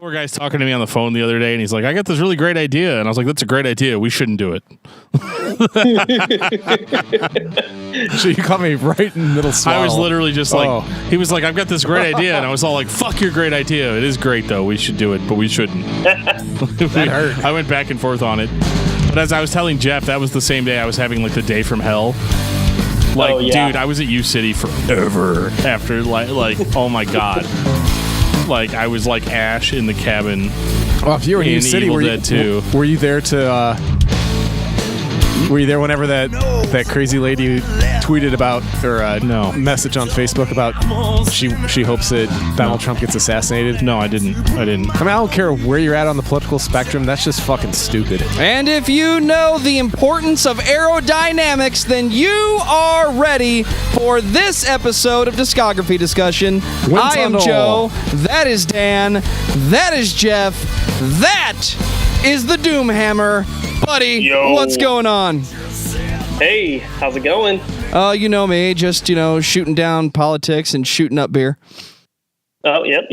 Poor guy's talking to me on the phone the other day, and he's like, I got this really great idea. And I was like, that's a great idea. We shouldn't do it. So you caught me right in the middle swallow. I was literally just like, he was like, I've got this great idea. And I was all like, fuck your great idea. It is great, though. We should do it, but we shouldn't. That hurt. I went back and forth on it. But as I was telling Jeff, that was the same day I was having like the day from hell. Like, dude, I was at U City forever after, like, oh my God. Like, I was like Ash in the cabin. Well, if you were in U City, were you there to, were you there whenever that crazy lady tweeted about, or message on Facebook about she hopes that Donald Trump gets assassinated? No, I didn't. I mean, I don't care where you're at on the political spectrum. That's just fucking stupid. And if you know the importance of aerodynamics, then you are ready for this episode of Discography Discussion. I am Joe. That is Dan. That is Jeff. That is the Doomhammer. Buddy, what's going on? Hey, how's it going? You know me, just, shooting down politics and shooting up beer. Oh, yep,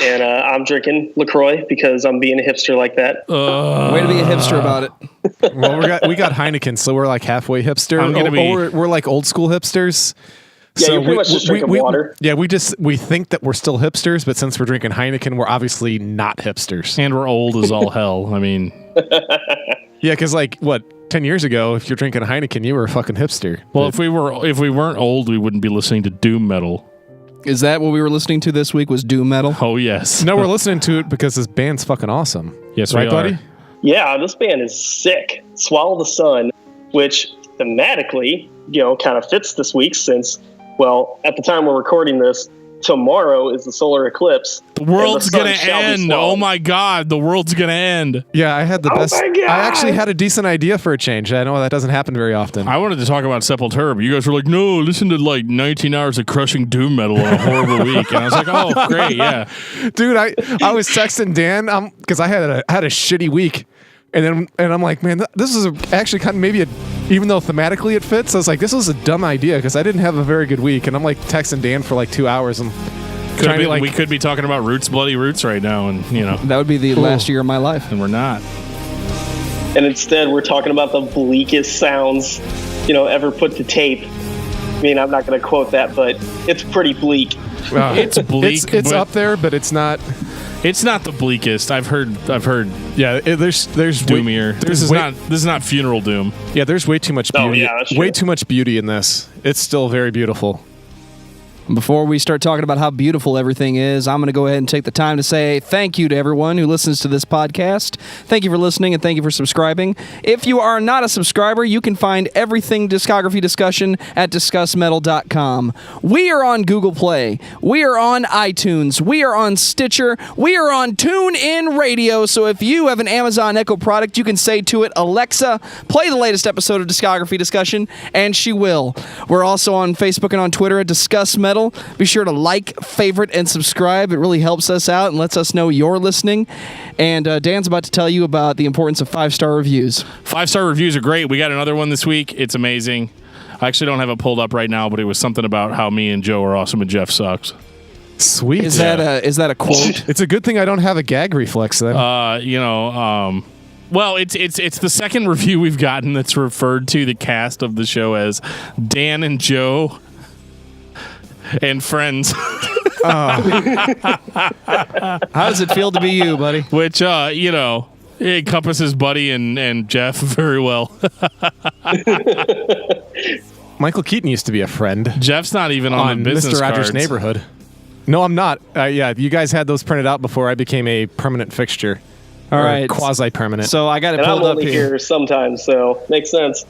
And I'm drinking LaCroix because I'm being a hipster like that. Way to be a hipster about it. Well, we got Heineken, so we're like halfway hipster. We're like old school hipsters. Yeah, so you're pretty much just drinking water. Yeah, we think that we're still hipsters, but since we're drinking Heineken, we're obviously not hipsters. And we're old as all hell. I mean... Yeah, because 10 years ago, if you're drinking a Heineken, you were a fucking hipster. Well, if we weren't old, we wouldn't be listening to doom metal. Is that what we were listening to this week? Was doom metal? Oh yes. No, we're listening to it because this band's fucking awesome. Yes, right, buddy? Yeah, this band is sick. Swallow the Sun, which thematically, kind of fits this week since, at the time we're recording this, tomorrow is the solar eclipse. The world's gonna end. Oh my God, the world's gonna end. Yeah, I had the best. I actually had a decent idea for a change. I know that doesn't happen very often. I wanted to talk about Sepultura, but you guys were like, no, listen to 19 hours of crushing doom metal in a horrible week. And I was like, oh, great, yeah. Dude, I was texting Dan because I had a shitty week. And I'm like, man, this is actually kind of maybe even though thematically it fits, I was like, this was a dumb idea because I didn't have a very good week. And I'm like texting Dan for 2 hours and we could be talking about Roots, Bloody Roots right now, and that would be the last year of my life, and we're not. And instead, we're talking about the bleakest sounds, ever put to tape. I mean, I'm not going to quote that, but it's pretty bleak. It's bleak. It's up there, but it's not. It's not the bleakest. I've heard. Yeah, there's doomier. This is not funeral doom. Yeah, there's way too much beauty. Oh, yeah, that's true. Way too much beauty in this. It's still very beautiful. Before we start talking about how beautiful everything is, I'm going to go ahead and take the time to say thank you to everyone who listens to this podcast. Thank you for listening and thank you for subscribing. If you are not a subscriber, you can find everything Discography Discussion at discussmetal.com. We are on Google Play. We are on iTunes. We are on Stitcher. We are on TuneIn Radio. So if you have an Amazon Echo product, you can say to it, Alexa, play the latest episode of Discography Discussion, and she will. We're also on Facebook and on Twitter at Discuss Metal. Be sure to like, favorite, and subscribe. It really helps us out and lets us know you're listening. And Dan's about to tell you about the importance of 5-star reviews. 5-star reviews are great. We got another one this week. It's amazing. I actually don't have it pulled up right now, but it was something about how me and Joe are awesome and Jeff sucks. Sweet. Is that a quote? It's a good thing I don't have a gag reflex then. Well, it's the second review we've gotten that's referred to the cast of the show as Dan and Joe and friends. How does it feel to be you, buddy? Which, it encompasses Buddy and Jeff very well. Michael Keaton used to be a friend. Jeff's not even on the business Mr. Rogers' cards. Neighborhood. No, I'm not. Yeah, you guys had those printed out before I became a permanent fixture. All right. Quasi-permanent. So I got it pulled up here. I'm only here sometimes, so makes sense.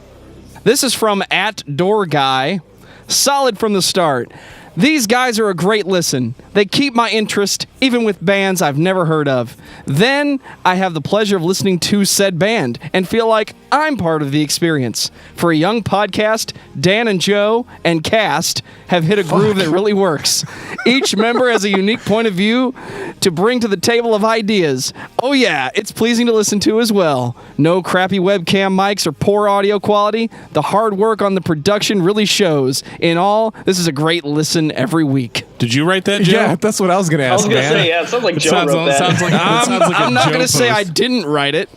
This is from @DoorGuy. Solid from the start. These guys are a great listen. They keep my interest, even with bands I've never heard of. Then, I have the pleasure of listening to said band and feel like I'm part of the experience. For a young podcast, Dan and Joe and cast have hit a groove that really works. Each member has a unique point of view to bring to the table of ideas. Oh yeah, it's pleasing to listen to as well. No crappy webcam mics or poor audio quality. The hard work on the production really shows. In all, this is a great listen question every week. Did you write that, Joe? Yeah, that's what I was going to ask, I was going to man. say, yeah, it sounds like Joe wrote that. I'm not going to say I didn't write it,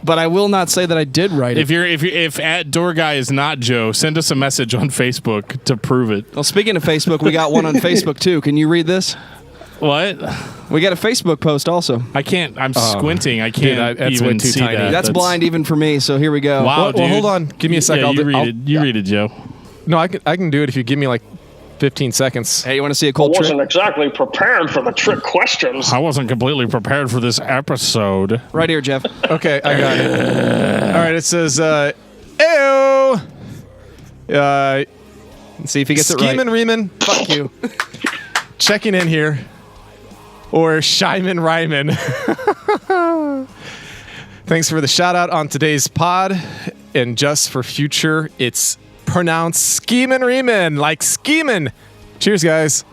but I will not say that I did write it. If at Door Guy is not Joe, send us a message on Facebook to prove it. Well, speaking of Facebook, we got one on Facebook too. Can you read this? What? We got a Facebook post also. I can't. I'm squinting. I can't that's even way too see tiny. that. That's blind even for me. So here we go. Wow, Well, hold on. Give me a second. Yeah, you read it, Joe. No, I can do it if you give me like 15 seconds. Hey, you want to see a I cool trick? wasn't exactly prepared for the trick questions. I wasn't completely prepared for this episode. Right here, Jeff. Okay, I got it. All right, it says, Ayo! Let's see if he gets it right. Schemin' Reemin'. Fuck you. Checking in here. Or Shyman Ryman. Thanks for the shout out on today's pod. And just for future, it's pronounced Schemin' Reemin', like schemin'. Cheers, guys.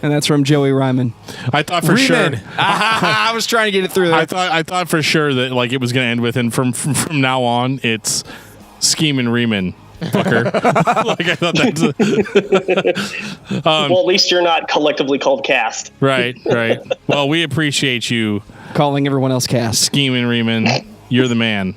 And that's from Joey Ryman. I thought for sure. I was trying to get it through there. I thought for sure that like it was going to end with, and from now on, it's Schemin' Reemin'. Fucker. Like I thought that's well, at least you're not collectively called cast. right. Well, we appreciate you calling everyone else cast. Schemin' Reemin'. You're the man.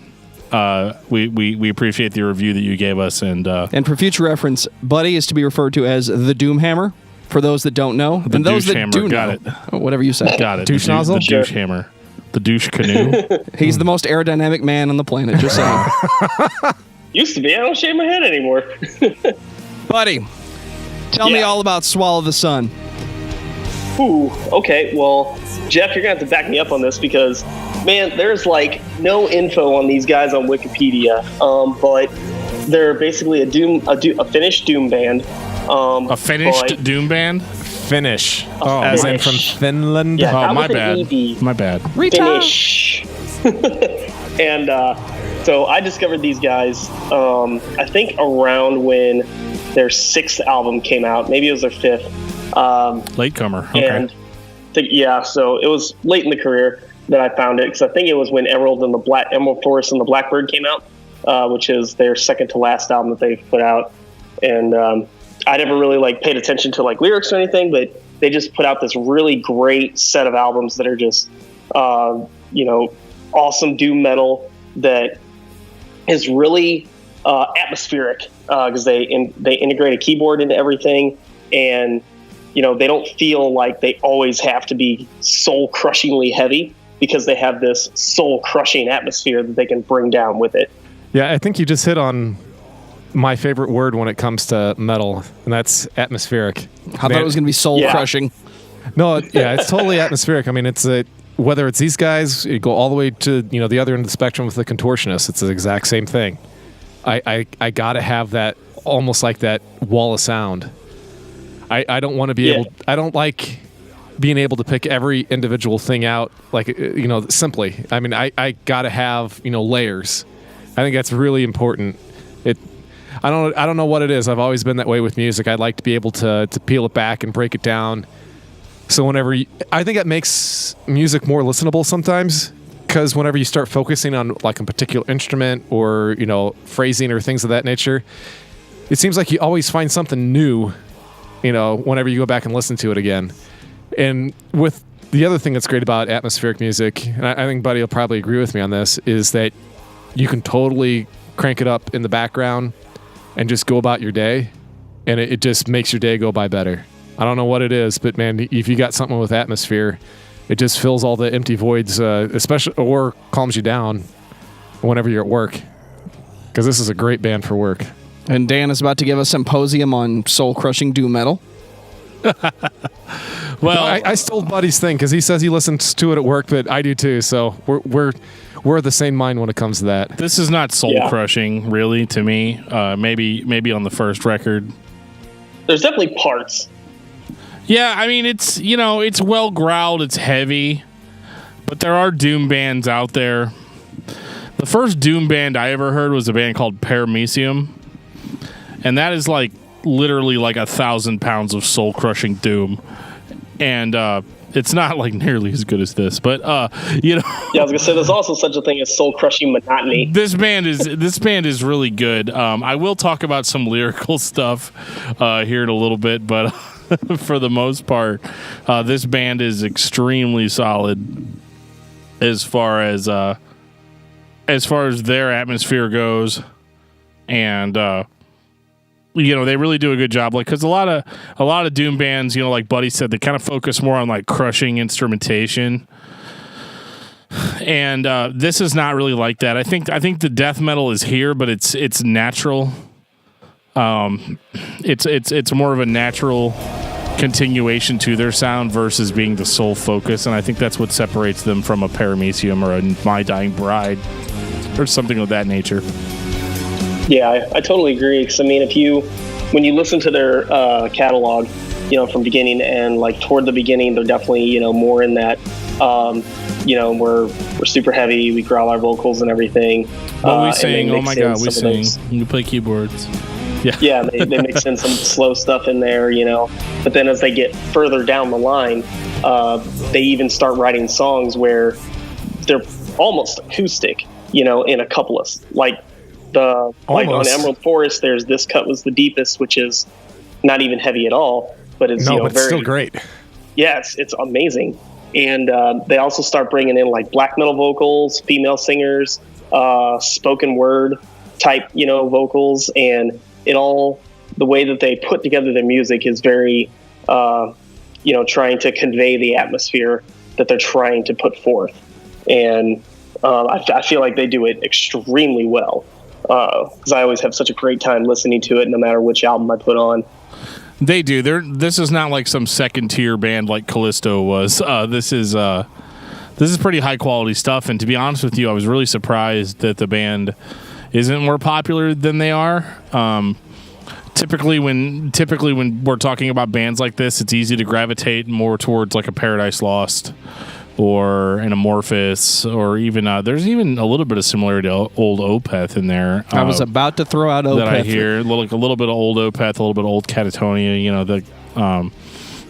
We appreciate the review that you gave us, and for future reference, Buddy is to be referred to as the Doomhammer. For those that don't know, and those that do got know, whatever you say, got it. Douche nozzle, the douche hammer, the douche canoe. He's the most aerodynamic man on the planet. Just saying. Used to be. I don't shave my head anymore. Buddy, tell me all about Swallow the Sun. Ooh, okay. Well, Jeff, you're going to have to back me up on this because, man, there's like no info on these guys on Wikipedia. But they're basically a Finnish doom band. A finished doom band? Finnish. As in from Finland? Yeah, my bad. My bad. Finnish. And so I discovered these guys, I think around when their 6th album came out. Maybe it was their 5th. Latecomer. Okay. And so it was late in the career that I found it, because I think it was when Emerald Forest and the Blackbird came out, which is their second to last album that they've put out. And I never really paid attention to lyrics or anything, but they just put out this really great set of albums that are just awesome doom metal that is really atmospheric, because they integrate a keyboard into everything, and they don't feel like they always have to be soul crushingly heavy, because they have this soul crushing atmosphere that they can bring down with it. Yeah, I think you just hit on my favorite word when it comes to metal, and that's atmospheric. I thought it was going to be soul crushing. No, it's totally atmospheric. I mean, it's whether it's these guys, you go all the way to the other end of the spectrum with the Contortionists. It's the exact same thing. I gotta have that, almost like that wall of sound. I don't want to be able. I don't like being able to pick every individual thing out simply. I mean, I gotta have layers. I think that's really important. I don't know what it is. I've always been that way with music. I'd like to be able to peel it back and break it down. So I think it makes music more listenable sometimes, because whenever you start focusing on a particular instrument or phrasing or things of that nature, it seems like you always find something new, whenever you go back and listen to it again. And with the other thing that's great about atmospheric music, and I think Buddy will probably agree with me on this, is that you can totally crank it up in the background and just go about your day, and it just makes your day go by better. I don't know what it is, but man, if you got something with atmosphere, it just fills all the empty voids, especially, or calms you down whenever you're at work. Because this is a great band for work. And Dan is about to give a symposium on soul-crushing doom metal. Well, I stole Buddy's thing because he says he listens to it at work, but I do too. So we're the same mind when it comes to that. This is not soul-crushing, really, to me. Maybe on the first record. There's definitely parts. Yeah, I mean, it's it's well growled, it's heavy, but there are doom bands out there. The first doom band I ever heard was a band called Paramecium, and that is literally 1,000 pounds of soul crushing doom, and it's not nearly as good as this, but Yeah, I was gonna say there's also such a thing as soul crushing monotony. This band is really good. I will talk about some lyrical stuff here in a little bit, but for the most part. This band is extremely solid as far as their atmosphere goes, and they really do a good job. Like, because a lot of doom bands, like Buddy said, they kind of focus more on like crushing instrumentation. And this is not really like that. I think the death metal is here, but it's natural. It's more of a natural continuation to their sound versus being the sole focus, and I think that's what separates them from a Paramecium or a My Dying Bride or something of that nature. Yeah, I totally agree. Because when you listen to their catalog, from beginning to end, like toward the beginning, they're definitely more in that. We're super heavy. We growl our vocals and everything. Well, we sing. Oh my God, we sing. We play keyboards. Yeah, they mix in some slow stuff in there, But then as they get further down the line, they even start writing songs where they're almost acoustic, in a couple of like on Emerald Forest. There's This Cut Was the Deepest, which is not even heavy at all, but it's but it's still great. Yeah, it's amazing. And they also start bringing in like black metal vocals, female singers, spoken word type, vocals, and the way that they put together their music is very, trying to convey the atmosphere that they're trying to put forth. And I feel like they do it extremely well, because I always have such a great time listening to it, no matter which album I put on. They do. This is not like some second tier band like Callisto was. This is pretty high quality stuff. And to be honest with you, I was really surprised that the band isn't more popular than they are. Typically when we're talking about bands like this, it's easy to gravitate more towards like a Paradise Lost or an Amorphous, or even there's even a little bit of similarity to old Opeth in there. I was about to throw out Opeth. That I hear a little bit of old Opeth, a little bit of old Catatonia.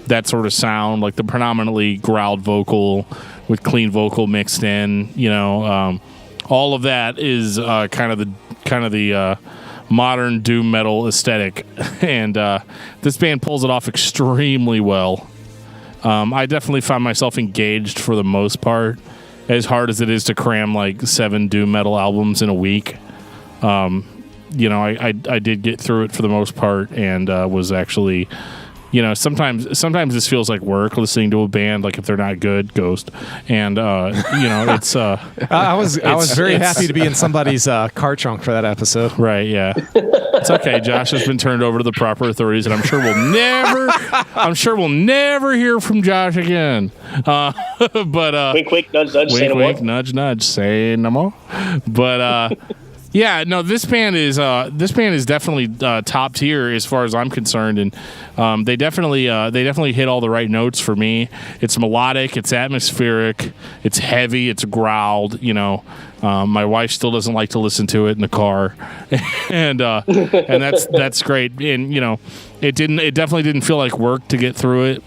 That sort of sound, like the predominantly growled vocal with clean vocal mixed in. All of that is kind of the modern doom metal aesthetic, and this band pulls it off extremely well. I definitely find myself engaged for the most part, as hard as it is to cram like 7 doom metal albums in a week. I did get through it for the most part, and was actually, sometimes this feels like work listening to a band, like if they're not good, Ghost, and it's. I was very happy to be in somebody's car trunk for that episode. Right? Yeah. It's okay. Josh has been turned over to the proper authorities, and I'm sure we'll never hear from Josh again. But wink, wink, nudge, nudge, wink, wink, nudge, nudge, say no more. But yeah, no, this band is definitely top tier as far as I'm concerned, and they definitely hit all the right notes for me. It's melodic, it's atmospheric, it's heavy, it's growled. My wife still doesn't like to listen to it in the car, and that's great. And it definitely didn't feel like work to get through it.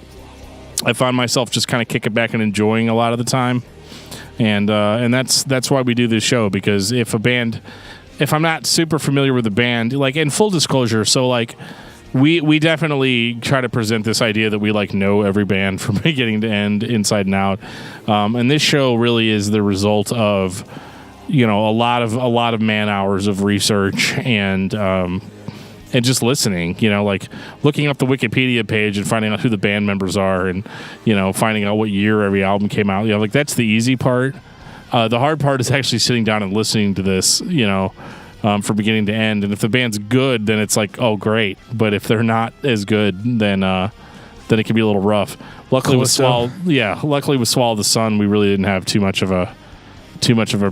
I found myself just kind of kicking back and enjoying a lot of the time, and that's why we do this show, because if I'm not super familiar with the band, like, in full disclosure, so like we definitely try to present this idea that we like know every band from beginning to end, inside and out, and this show really is the result of a lot of man hours of research and just listening, like looking up the Wikipedia page and finding out who the band members are, and finding out what year every album came out. Like, that's the easy part. The hard part is actually sitting down and listening to this, from beginning to end. And if the band's good, then it's like, oh, great. But if they're not as good, then it can be a little rough. Luckily with Swallow the Sun, we really didn't have too much of a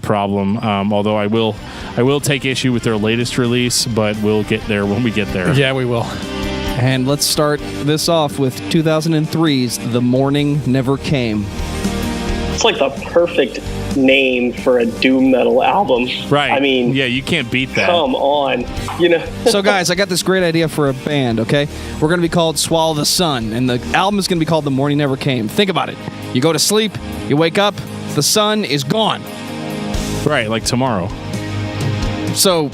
problem. Although I will take issue with their latest release, but we'll get there when we get there. Yeah, we will. And let's start this off with 2003's The Morning Never Came. It's like the perfect name for a doom metal album. Right. I mean, yeah, you can't beat that. Come on. So guys, I got this great idea for a band, okay? We're going to be called Swallow the Sun, and the album is going to be called The Morning Never Came. Think about it. You go to sleep, you wake up, the sun is gone. Right, like tomorrow. So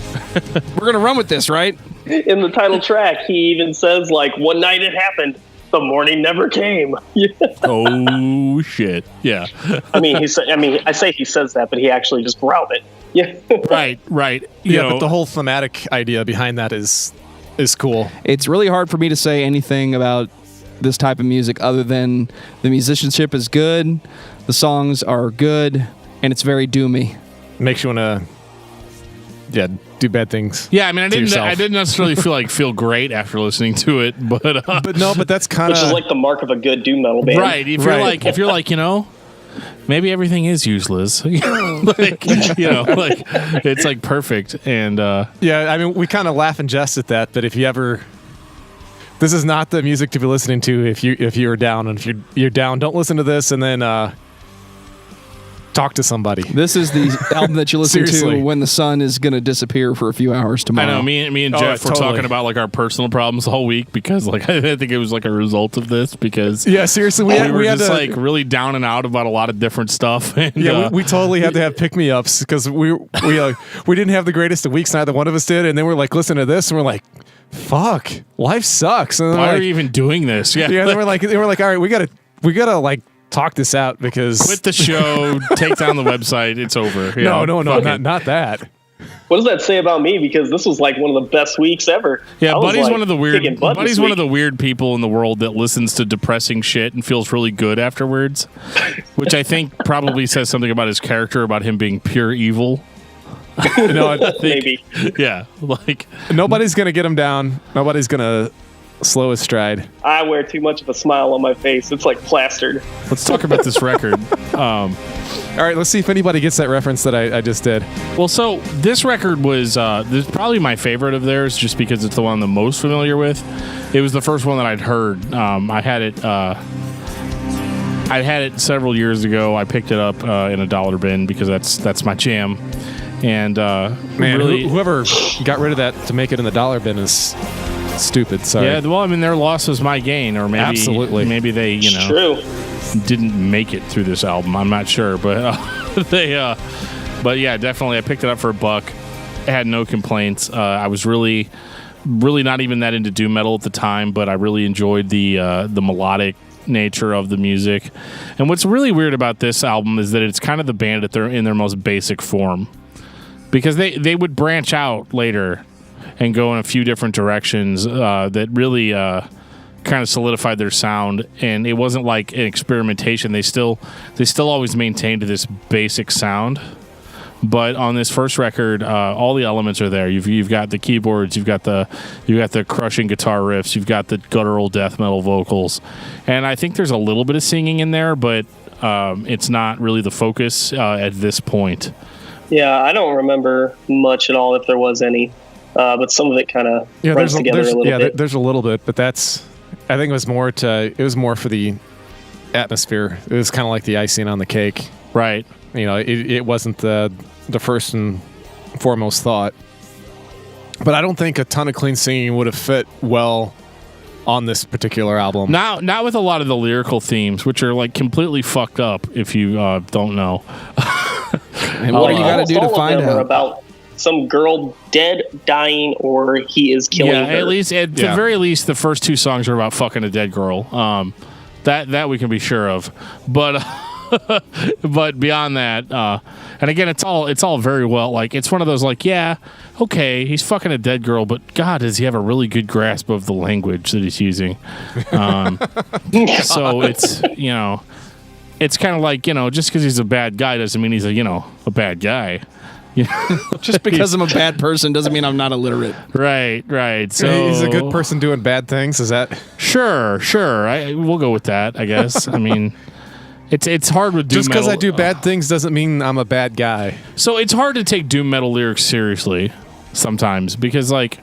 we're going to run with this, right? In the title track, he even says, like, one night it happened. The morning never came. Oh shit! Yeah. I say he says that, but he actually just growled it. Yeah. Right. But the whole thematic idea behind that is cool. It's really hard for me to say anything about this type of music other than the musicianship is good, the songs are good, and it's very doomy. Makes you want to, do bad things. Yeah, I mean, I didn't necessarily feel great after listening to it, but that's kind of which is like the mark of a good doom metal band, right? If you're like, maybe everything is useless, it's like perfect, and I mean, we kind of laugh and jest at that, but if you ever. This is not the music to be listening to if you're down, and if you're down, don't listen to this, and then talk to somebody. This is the album that you listen to when the sun is going to disappear for a few hours tomorrow. I know. Me and Jeff were talking about like our personal problems all week because like I think it was like a result of this because seriously we were just like really down and out about a lot of different stuff. And, we totally had to have pick me ups because we didn't have the greatest of weeks. Neither one of us did, and then we're like listening to this and we're like. Fuck, life sucks. And why are you even doing this? Yeah. They were like, all right, we gotta like talk this out because quit the show, take down the website, it's over. No, not that. What does that say about me? Because this was like one of the best weeks ever. Yeah, Buddy's one of the weird people in the world that listens to depressing shit and feels really good afterwards, which I think probably says something about his character, about him being pure evil. Maybe. Yeah, like nobody's gonna get him down. Nobody's gonna slow his stride. I wear too much of a smile on my face. It's like plastered. Let's talk about this record. All right, let's see if anybody gets that reference that I just did. Well, so this record was this is probably my favorite of theirs, just because it's the one I'm the most familiar with. It was the first one that I'd heard. I had it several years ago. I picked it up in a dollar bin because that's my jam. And really, whoever got rid of that to make it in the dollar bin is stupid. Sorry. Yeah, well, I mean, their loss was my gain, or maybe absolutely, maybe they didn't make it through this album. I'm not sure, but but yeah, definitely, I picked it up for $1. I had no complaints. I was really not even that into doom metal at the time, but I really enjoyed the melodic nature of the music. And what's really weird about this album is that it's kind of the band in their most basic form. Because they would branch out later and go in a few different directions that really kind of solidified their sound, and it wasn't like an experimentation. They still always maintained this basic sound. But on this first record, all the elements are there. You've got the keyboards, you've got the crushing guitar riffs, you've got the guttural death metal vocals, and I think there's a little bit of singing in there, but it's not really the focus at this point. Yeah, I don't remember much at all if there was any, but some of it kind of runs together a little bit. Yeah, there's a little bit, but I think it was more for the atmosphere. It was kind of like the icing on the cake. Right. It wasn't the first and foremost thought. But I don't think a ton of clean singing would have fit well on this particular album. Not with a lot of the lyrical themes, which are like completely fucked up if you don't know. And what do you got to do to find out? About some girl dead, dying, or he is killing her. At the very least, the first 2 songs are about fucking a dead girl. That we can be sure of. But but beyond that, and again, it's all very well. Like, it's one of those like, yeah, okay, he's fucking a dead girl, but God, does he have a really good grasp of the language that he's using? So it's it's kind of like, just because he's a bad guy doesn't mean he's a bad guy. Just because I'm a bad person doesn't mean I'm not illiterate. Right. So he's a good person doing bad things. Is that sure? We'll go with that, I guess. I mean, it's hard with doom metal. Just because I do bad things doesn't mean I'm a bad guy. So it's hard to take doom metal lyrics seriously sometimes because, like,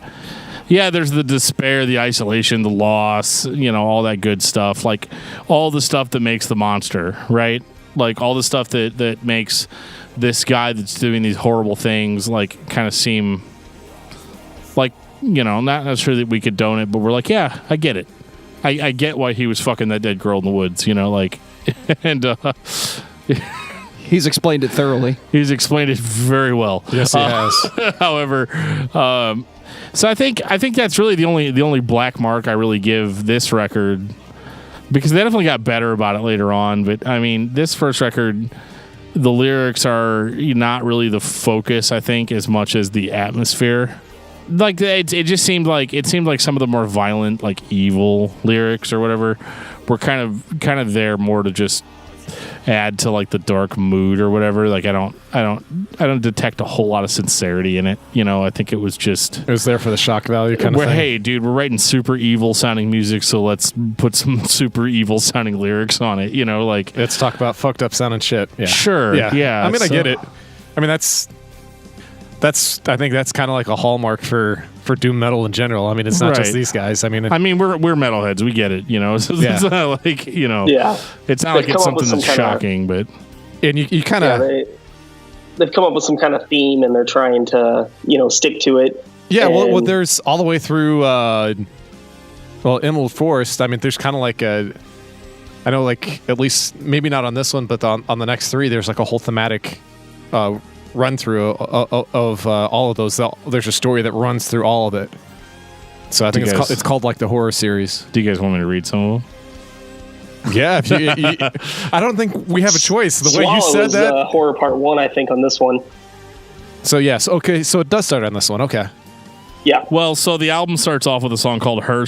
yeah, there's the despair, the isolation, the loss, all that good stuff. Like, all the stuff that makes the monster, right? Like, all the stuff that makes this guy that's doing these horrible things, like, kind of seem like, not necessarily that we condone it, but we're like, yeah, I get it. I get why he was fucking that dead girl in the woods, like, and he's explained it thoroughly. He's explained it very well. Yes, he has. However, so I think that's really the only black mark I really give this record. because they definitely got better about it later on. But I mean, this first record, the lyrics are not really the focus, I think, as much as the atmosphere. Like it just seemed like some of the more violent, like evil lyrics or whatever were kind of there more to just add to like the dark mood or whatever. Like I don't detect a whole lot of sincerity in it. I think it was there for the shock value kind of thing. Hey, dude, we're writing super evil sounding music, so let's put some super evil sounding lyrics on it. Like let's talk about fucked up sounding shit. Yeah. Sure. Yeah. I mean, I get it. I mean, I think that's kind of like a hallmark for doom metal in general. I mean, it's not just these guys. I mean, we're metalheads. We get it. So it's not like it's not like it's something that's shocking, but you kind of they've come up with some kind of theme and they're trying to stick to it. Yeah. Well, there's all the way through. Emerald Forest. I mean, there's kind of like I know, like at least maybe not on this one, but on the next three, there's like a whole thematic run through of all of those. There's a story that runs through all of it. So I think it's called like the horror series. Do you guys want me to read some of them? Yeah, I don't think we have a choice. The way you said that, horror part 1, I think, on this one. So yes, okay. So it does start on this one. Okay. Yeah. Well, so the album starts off with a song called "Her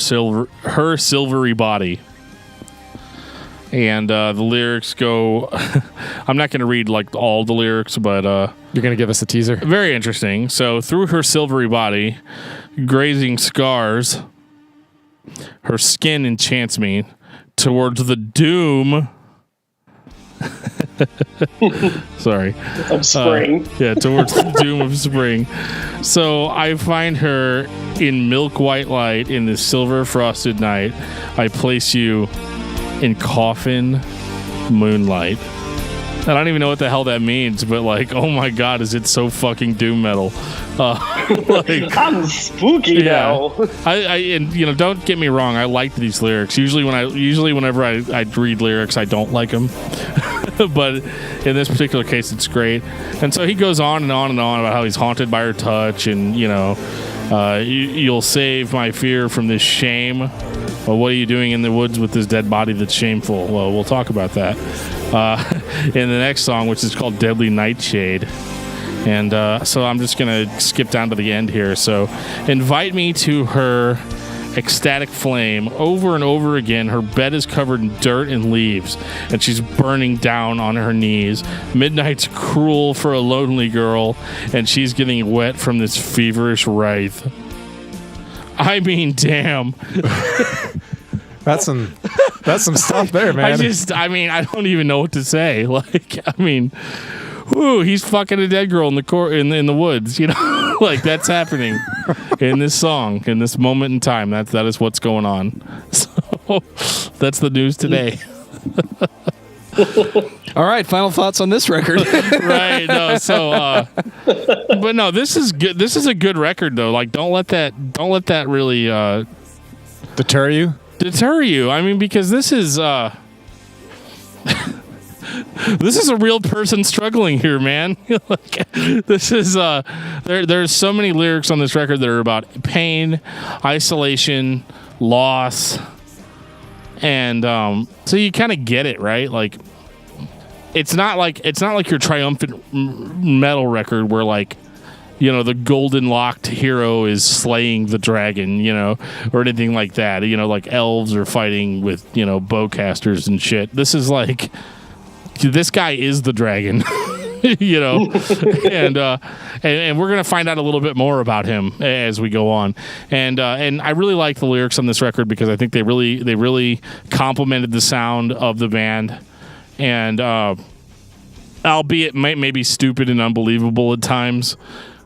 Silvery Body." And the lyrics go... I'm not going to read like all the lyrics, but... You're going to give us a teaser? Very interesting. So, through her silvery body, grazing scars, her skin enchants me towards the doom... Sorry. Of spring. Towards the doom of spring. So, I find her in milk white light in this silver frosted night. I place you... in coffin moonlight. I don't even know what the hell that means, but like, oh my god, is it so fucking doom metal? I'm spooky now. And don't get me wrong, I like these lyrics. Usually whenever I read lyrics, I don't like them. But in this particular case, it's great. And so he goes on and on and on about how he's haunted by her touch, and you'll save my fear from this shame. Well, what are you doing in the woods with this dead body that's shameful? Well, we'll talk about that in the next song, which is called Deadly Nightshade. And so I'm just going to skip down to the end here. So, invite me to her ecstatic flame. Over and over again, her bed is covered in dirt and leaves, and she's burning down on her knees. Midnight's cruel for a lonely girl, and she's getting wet from this feverish wraith. I mean, damn. That's some stuff there, man. I don't even know what to say. He's fucking a dead girl in the woods, like that's happening in this song, in this moment in time. That is what's going on. So that's the news today. All right, final thoughts on this record. Right. No. So, but no, this is good. This is a good record, though. Like, don't let that really deter you. I mean, because this is this is a real person struggling here, man. This is there's so many lyrics on this record that are about pain, isolation, loss, and so you kind of get it, right? Like, it's not like your triumphant metal record where like, the golden locked hero is slaying the dragon, or anything like that. Like elves are fighting with, bowcasters and shit. This is like, this guy is the dragon, and we're gonna find out a little bit more about him as we go on. And I really like the lyrics on this record because I think they really complemented the sound of the band. And albeit maybe stupid and unbelievable at times,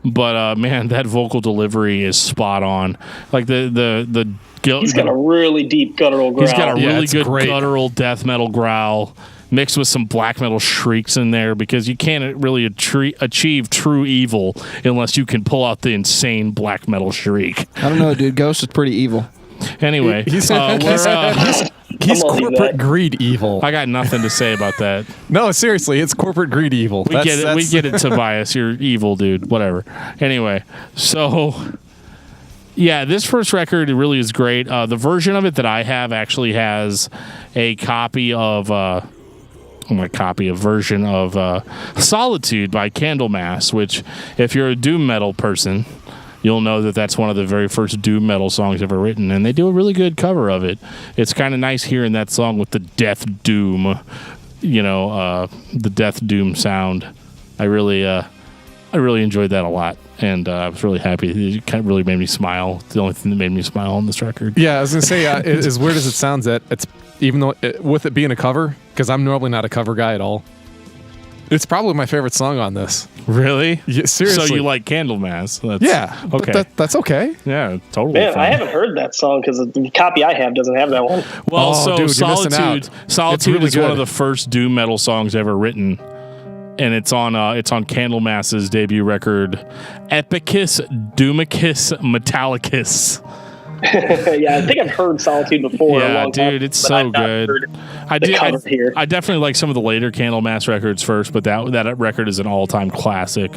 but man, that vocal delivery is spot on. Like he's got a really deep guttural growl. He's got a really good guttural death metal growl mixed with some black metal shrieks in there, because you can't really achieve true evil unless you can pull out the insane black metal shriek. I don't know, dude. Ghost is pretty evil. Anyway, he's corporate greed evil. I got nothing to say about that. No, seriously, it's corporate greed evil. We get it, Tobias. You're evil, dude. Whatever. Anyway, so Yeah, this first record really is great. The version of it that I have actually has a copy of version of Solitude by Candlemass, which, if you're a doom metal person, you'll know that that's one of the very first doom metal songs ever written, and they do a really good cover of it. It's kind of nice hearing that song with the death doom, the death doom sound. I really enjoyed that a lot, and I was really happy. It kind of really made me smile. It's the only thing that made me smile on this record. Yeah, I was gonna say, as weird as it sounds, that it's even though with it being a cover, because I'm normally not a cover guy at all. It's probably my favorite song on this. Really? Yeah, seriously. So you like Candlemass? Yeah. Okay. That's okay. Yeah, totally. Man, fine. I haven't heard that song because the copy I have doesn't have that one. Well, dude, Solitude really is good. one of the first doom metal songs ever written, and it's on Candlemass's debut record, Epicus Doomicus Metallicus. Yeah, I think I've heard Solitude before. Yeah, a long time, dude, it's but so I've not good. heard I definitely like some of the later Candlemass records first, but that record is an all-time classic.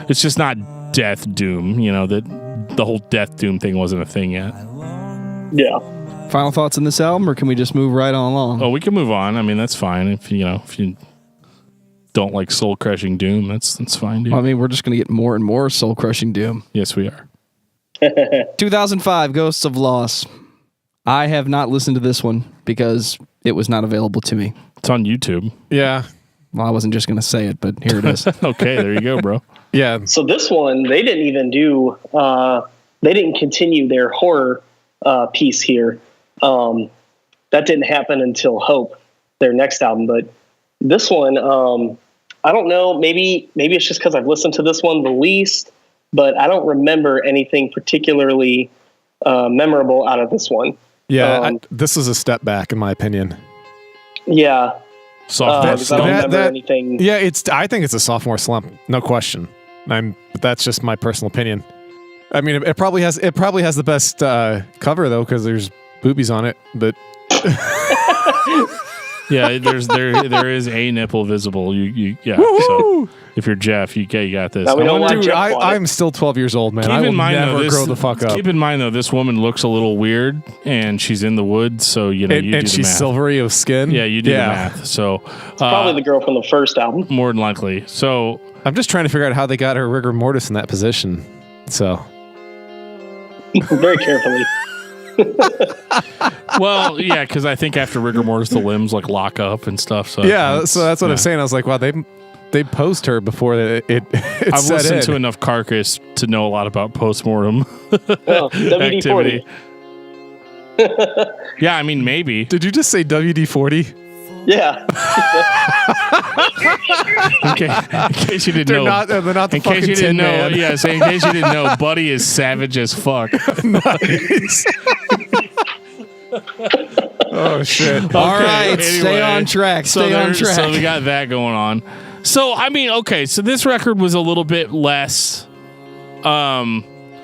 It's just not death doom, that the whole death doom thing wasn't a thing yet. Yeah. Final thoughts on this album, or can we just move right on along? Oh, we can move on. I mean, that's fine. If you don't like soul-crushing doom, that's fine, dude. Well, I mean, we're just going to get more and more soul-crushing doom. Yes, we are. 2005, Ghosts of Loss. I have not listened to this one because it was not available to me. It's on YouTube. Yeah. Well, I wasn't just going to say it, but here it is. Okay, there you go, bro. Yeah. So this one, they didn't even do, they didn't continue their horror piece here. That didn't happen until Hope, their next album. But this one, I don't know, maybe it's just because I've listened to this one the least, but I don't remember anything particularly memorable out of this one. Yeah, this is a step back, in my opinion. Yeah. Sophomore I don't remember anything. Yeah, I think it's a sophomore slump, no question. But that's just my personal opinion. I mean, it probably has the best cover though, because there's boobies on it. But yeah, there is a nipple visible. Yeah. Woo-hoo! So if you're Jeff, you got this. Dude, I'm still 12 years old, man. I will never grow the fuck up. Keep in mind though, this woman looks a little weird, and she's in the woods, so you do the math. And she's silvery of skin. Yeah, you do the math. So it's probably the girl from the first album. More than likely. So I'm just trying to figure out how they got her rigor mortis in that position. So very carefully. Well, yeah, because I think after rigor mortis, the limbs lock up and stuff. So yeah, so that's what I'm saying. I was like, wow, they posed her before it I've listened to enough Carcass to know a lot about postmortem activity. Yeah, I mean, maybe. Did you just say WD-40? Yeah. Okay. In case you didn't know. They're not the in fucking case you didn't know, Man. yeah. So in case you didn't know, Buddy is savage as fuck. Nice. Oh shit! Okay, all right, stay on track. Stay on track. So we got that going on. So I mean, okay. So this record was a little bit less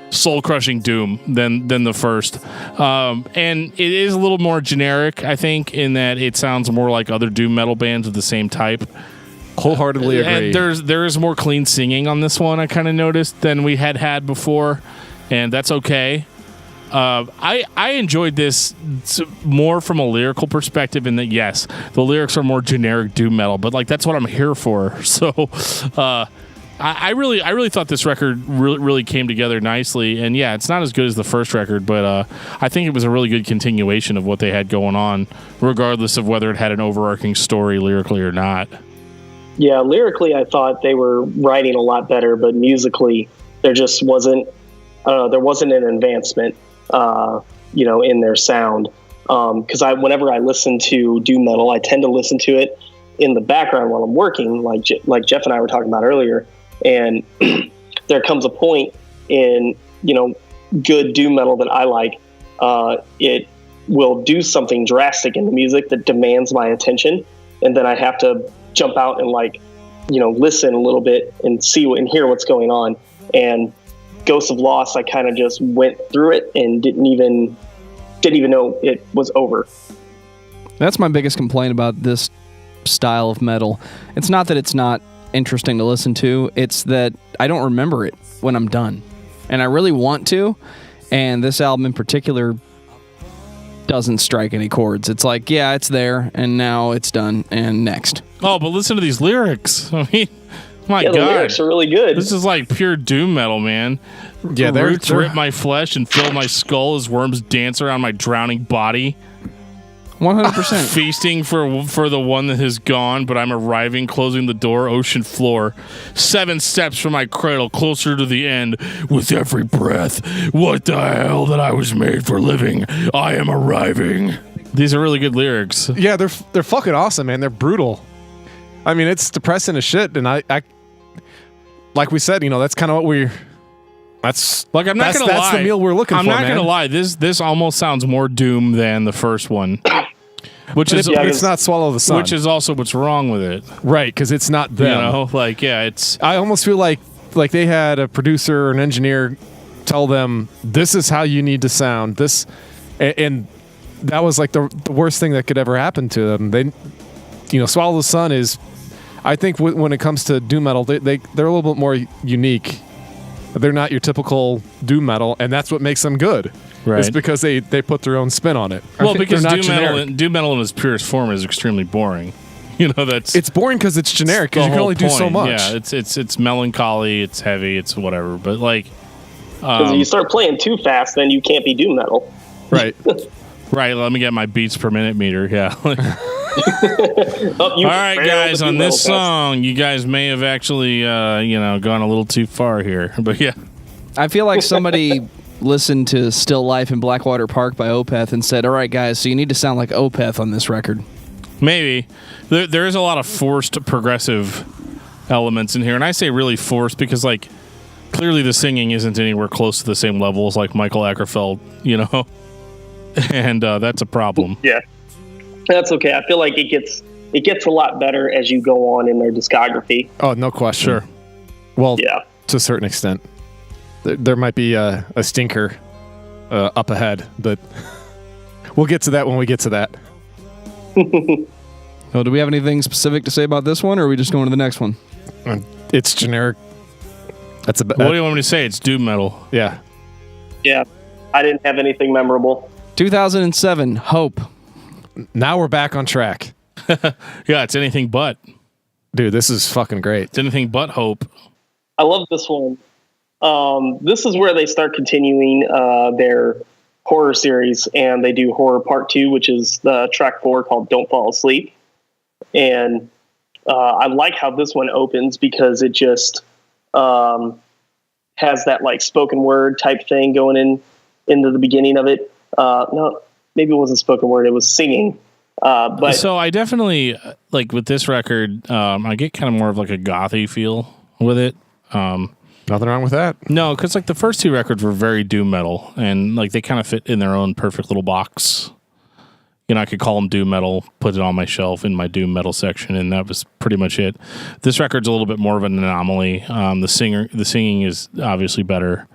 soul-crushing doom than the first, and it is a little more generic, I think, in that it sounds more like other doom metal bands of the same type. Wholeheartedly agree. And there is more clean singing on this one, I kind of noticed, than we had before, and that's okay. I enjoyed this more from a lyrical perspective in that, yes, the lyrics are more generic doom metal, but that's what I'm here for. So I really thought this record really came together nicely, and yeah, it's not as good as the first record, but I think it was a really good continuation of what they had going on, regardless of whether it had an overarching story lyrically or not. Yeah, lyrically, I thought they were writing a lot better, but musically, there just wasn't. There wasn't an advancement, in their sound. Because whenever I listen to doom metal, I tend to listen to it in the background while I'm working, like Jeff and I were talking about earlier. And there comes a point in good doom metal that I like. It will do something drastic in the music that demands my attention, and then I have to jump out and listen a little bit and hear what's going on. And Ghosts of Loss, I kind of just went through it and didn't even know it was over. That's my biggest complaint about this style of metal. It's not that it's not interesting to listen to, it's that I don't remember it when I'm done. And I really want to, And this album in particular doesn't strike any chords. It's like, yeah, it's there, and now it's done, and next. Oh, but listen to these lyrics. I mean, my God. The lyrics are really good. This is like pure doom metal, man. Yeah, roots rip my flesh and fill my skull as worms dance around my drowning body. 100%. Feasting for the one that has gone, but I'm arriving, closing the door, ocean floor. 7 steps from my cradle, closer to the end, with every breath. What the hell that I was made for living? I am arriving. These are really good lyrics. Yeah, they're fucking awesome, man. They're brutal. I mean, it's depressing as shit, and I like we said, that's kind of what we're. That's like I'm not gonna lie. That's the meal we're looking for. I'm not gonna lie. This almost sounds more doom than the first one. Which is it's not Swallow the Sun. Which is also what's wrong with it, right? Because it's not them. It's. I almost feel like they had a producer or an engineer tell them this is how you need to sound. This, and that was like the worst thing that could ever happen to them. They, Swallow the Sun is, I think when it comes to doom metal, they're a little bit more unique. They're not your typical doom metal, and that's what makes them good. Right. It's because they put their own spin on it. Well, because doom metal in its purest form is extremely boring. It's boring because it's generic. Because you can only do so much. Yeah, it's melancholy, it's heavy, it's whatever. But like, because if you start playing too fast, then you can't be doom metal. Right. Right. Let me get my beats per minute meter. Yeah. All right, guys. On this song, you guys may have actually, gone a little too far here. But yeah, I feel like somebody listened to "Still Life in Blackwater Park" by Opeth and said, "All right, guys, so you need to sound like Opeth on this record." Maybe there is a lot of forced progressive elements in here, and I say really forced because like clearly the singing isn't anywhere close to the same level as like Michael Ackerfeld, and that's a problem. Yeah. That's okay. I feel like it gets a lot better as you go on in their discography. Oh, no question. Sure. Well, yeah, to a certain extent. There might be a stinker up ahead, but we'll get to that when we get to that. Do we have anything specific to say about this one, or are we just going to the next one? It's generic. What do you want me to say? It's doom metal. Yeah. Yeah. I didn't have anything memorable. 2007, Hope. Now we're back on track. Yeah, it's anything but. Dude, this is fucking great. It's anything but Hope. I love this one. This is where they start continuing their horror series, and they do Horror Part 2, which is the track 4 called Don't Fall Asleep. And I like how this one opens because it just has that like spoken word type thing going into the beginning of it. No, maybe it wasn't spoken word, it was singing. But so I definitely like with this record, I get kind of more of like a gothy feel with it. Nothing wrong with that. No, because like the first 2 records were very doom metal, and like they kind of fit in their own perfect little box. I could call them doom metal, put it on my shelf in my doom metal section, and that was pretty much it. This record's a little bit more of an anomaly. The singing is obviously better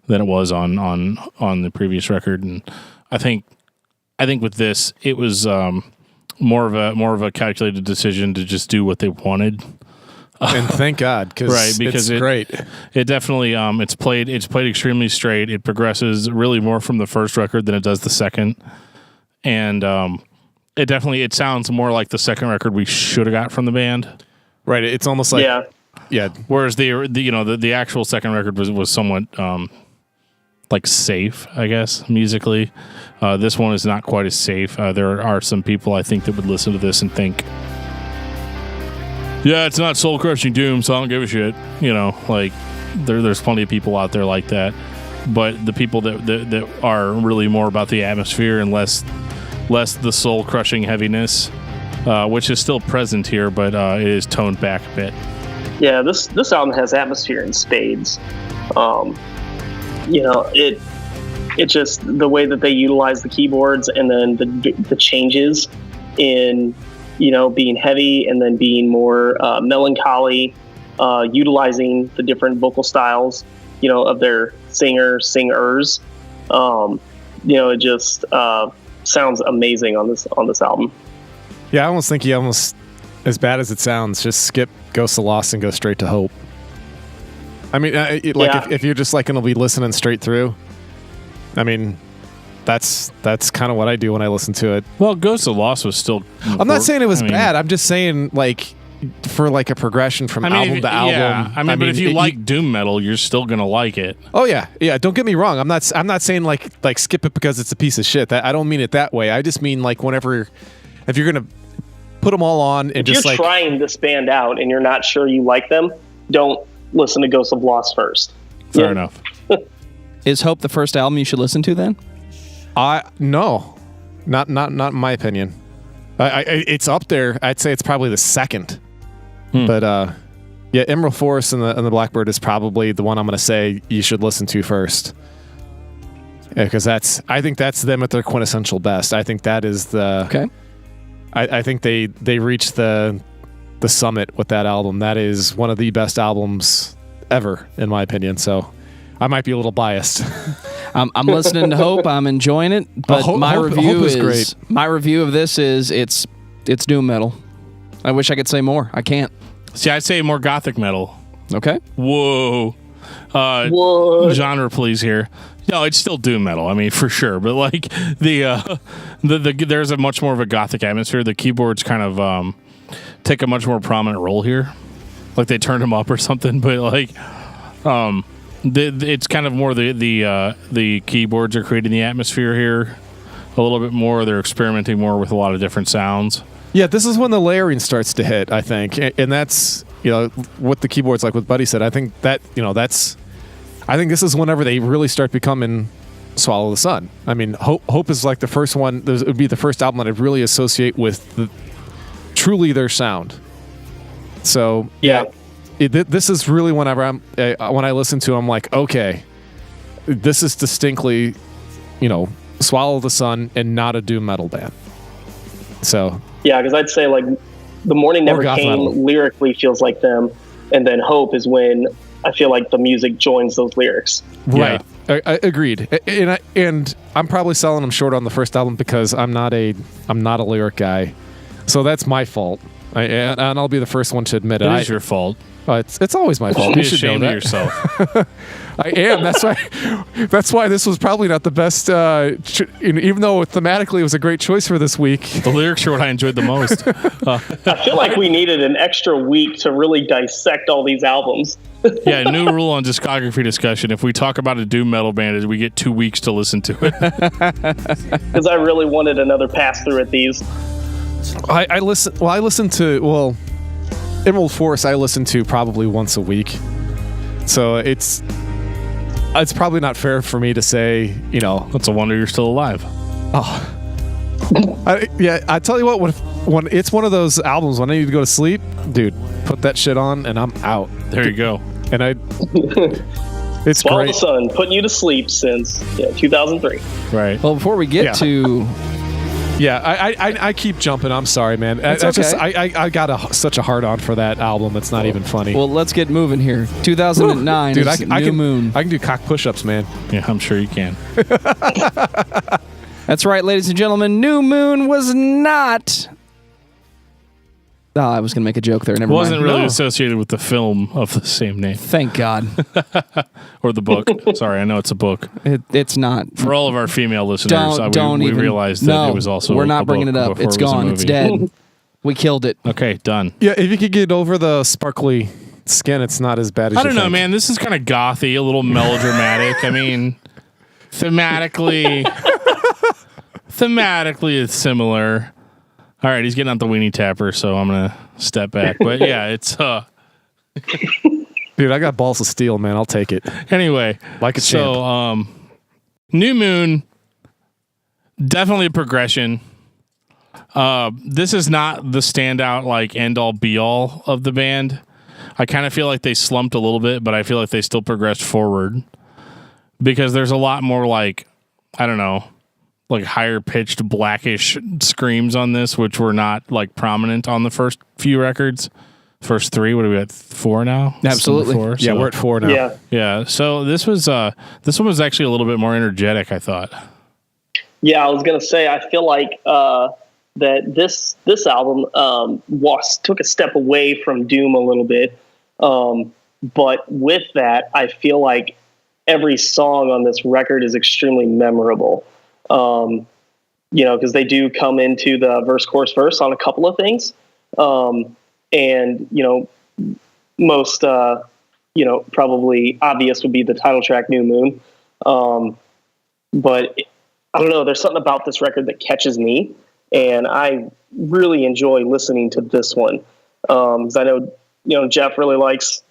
than it was on the previous record, and I think with this it was more of a calculated decision to just do what they wanted. And thank God, because it's great. It definitely it's played extremely straight. It progresses really more from the first record than it does the second, and it sounds more like the second record we should have got from the band. Right. It's almost like yeah. Whereas the actual second record was somewhat like safe, I guess, musically. This one is not quite as safe. There are some people I think that would listen to this and think, yeah, it's not soul crushing doom, so I don't give a shit. Like there's plenty of people out there like that. But the people that are really more about the atmosphere and less the soul crushing heaviness, which is still present here, but it is toned back a bit. Yeah, this album has atmosphere in spades. It just the way that they utilize the keyboards and then the changes in being heavy and then being more melancholy, utilizing the different vocal styles of their singers. It just sounds amazing on this album. Yeah, I almost think he almost, as bad as it sounds, just skip Ghosts of Lost and go straight to Hope. I mean, if you're just like going to be listening straight through, I mean, that's kind of what I do when I listen to it. Well, Ghost of Lost was still... I'm not saying it was bad. I'm just saying, like, for like a progression from album to album. Yeah. But if you like doom metal, you're still gonna like it. Oh yeah. Don't get me wrong. I'm not saying like skip it because it's a piece of shit. I don't mean it that way. I just mean like if you're gonna put them all on and if just you're trying this band out and you're not sure you like them, don't listen to Ghost of Lost first. Fair enough. Is Hope the first album you should listen to then? No, not in my opinion. It's up there. I'd say it's probably the second. But yeah, Emerald Forest and the Blackbird is probably the one I'm going to say you should listen to first. Because I think that's them at their quintessential best. I think that is the... Okay. I think they reached the summit with that album. That is one of the best albums ever, in my opinion. So I might be a little biased. I'm listening to Hope. I'm enjoying it. But Hope review is great. My review of this is it's doom metal. I wish I could say more. I can't. See, I'd say more gothic metal. Okay. Whoa. Genre, please here. No, it's still doom metal. I mean, for sure. But like there's a much more of a gothic atmosphere. The keyboards kind of take a much more prominent role here. Like they turned them up or something. But like, it's kind of more the keyboards are creating the atmosphere here a little bit more. They're experimenting more with a lot of different sounds. Yeah, this is when the layering starts to hit, I think, and that's what the keyboards, like what Buddy said. I think that I think this is whenever they really start becoming Swallow the Sun. I mean, Hope is like the first one. It would be the first album that I really associate with truly their sound. So yeah, this is really whenever when I listen to, I'm like, okay, this is distinctly, Swallow the Sun and not a doom metal band. So. Yeah, because I'd say like The Morning Never Came lyrically feels like them, and then Hope is when I feel like the music joins those lyrics. Right. Yeah. I agreed. And I'm probably selling them short on the first album because I'm not a lyric guy. So that's my fault. And I'll be the first one to admit it. It is your fault. It's always my fault. You should know that. Yourself. I am. That's why this was probably not the best. Even though thematically it was a great choice for this week. The lyrics are what I enjoyed the most. I feel like we needed an extra week to really dissect all these albums. Yeah, new rule on discography discussion. If we talk about a doom metal band, we get 2 weeks to listen to it. Because I really wanted another pass through at these. I listen to Emerald Forest. I listen to probably once a week, so it's probably not fair for me to say. It's a wonder you're still alive. Oh, I tell you what, when it's one of those albums when I need to go to sleep, dude, put that shit on and I'm out. There you go. And it's Swallow great. the Sun, putting you to sleep since 2003. Right. Well, before we get to. Yeah, I keep jumping. I'm sorry, man. I got such a hard on for that album. It's not even funny. Well, let's get moving here. 2009, dude, New Moon. I can do cock push-ups, man. Yeah, I'm sure you can. That's right, ladies and gentlemen. New Moon was not. I was going to make a joke there. Never mind. Wasn't really associated with the film of the same name. Thank God. Or the book. Sorry, I know it's a book. It's not. For all of our female listeners, we realized that it was also we're not bringing it up. It's gone. It's dead. We killed it. Okay, done. Yeah, if you could get over the sparkly skin, it's not as bad as I don't know, man. This is kind of gothy, a little melodramatic. I mean, thematically, it's similar. All right, he's getting out the weenie tapper, so I'm going to step back. But yeah, it's... Dude, I got balls of steel, man. I'll take it. Anyway. Like a champ. So, New Moon, definitely a progression. This is not the standout, like, end-all, be-all of the band. I kind of feel like they slumped a little bit, but I feel like they still progressed forward. Because there's a lot more, like, I don't know, like higher pitched blackish screams on this, which were not like prominent on the first few records. First 3, what are we at? 4 now? Absolutely. 4, yeah, we're at 4 now. Yeah. So this one was actually a little bit more energetic, I thought. Yeah, I was gonna say I feel like that this album took a step away from doom a little bit, but with that, I feel like every song on this record is extremely memorable. Because they do come into the verse, chorus, verse on a couple of things. Most, probably obvious would be the title track, New Moon. But I don't know, there's something about this record that catches me, and I really enjoy listening to this one. Because I know, Jeff really likes,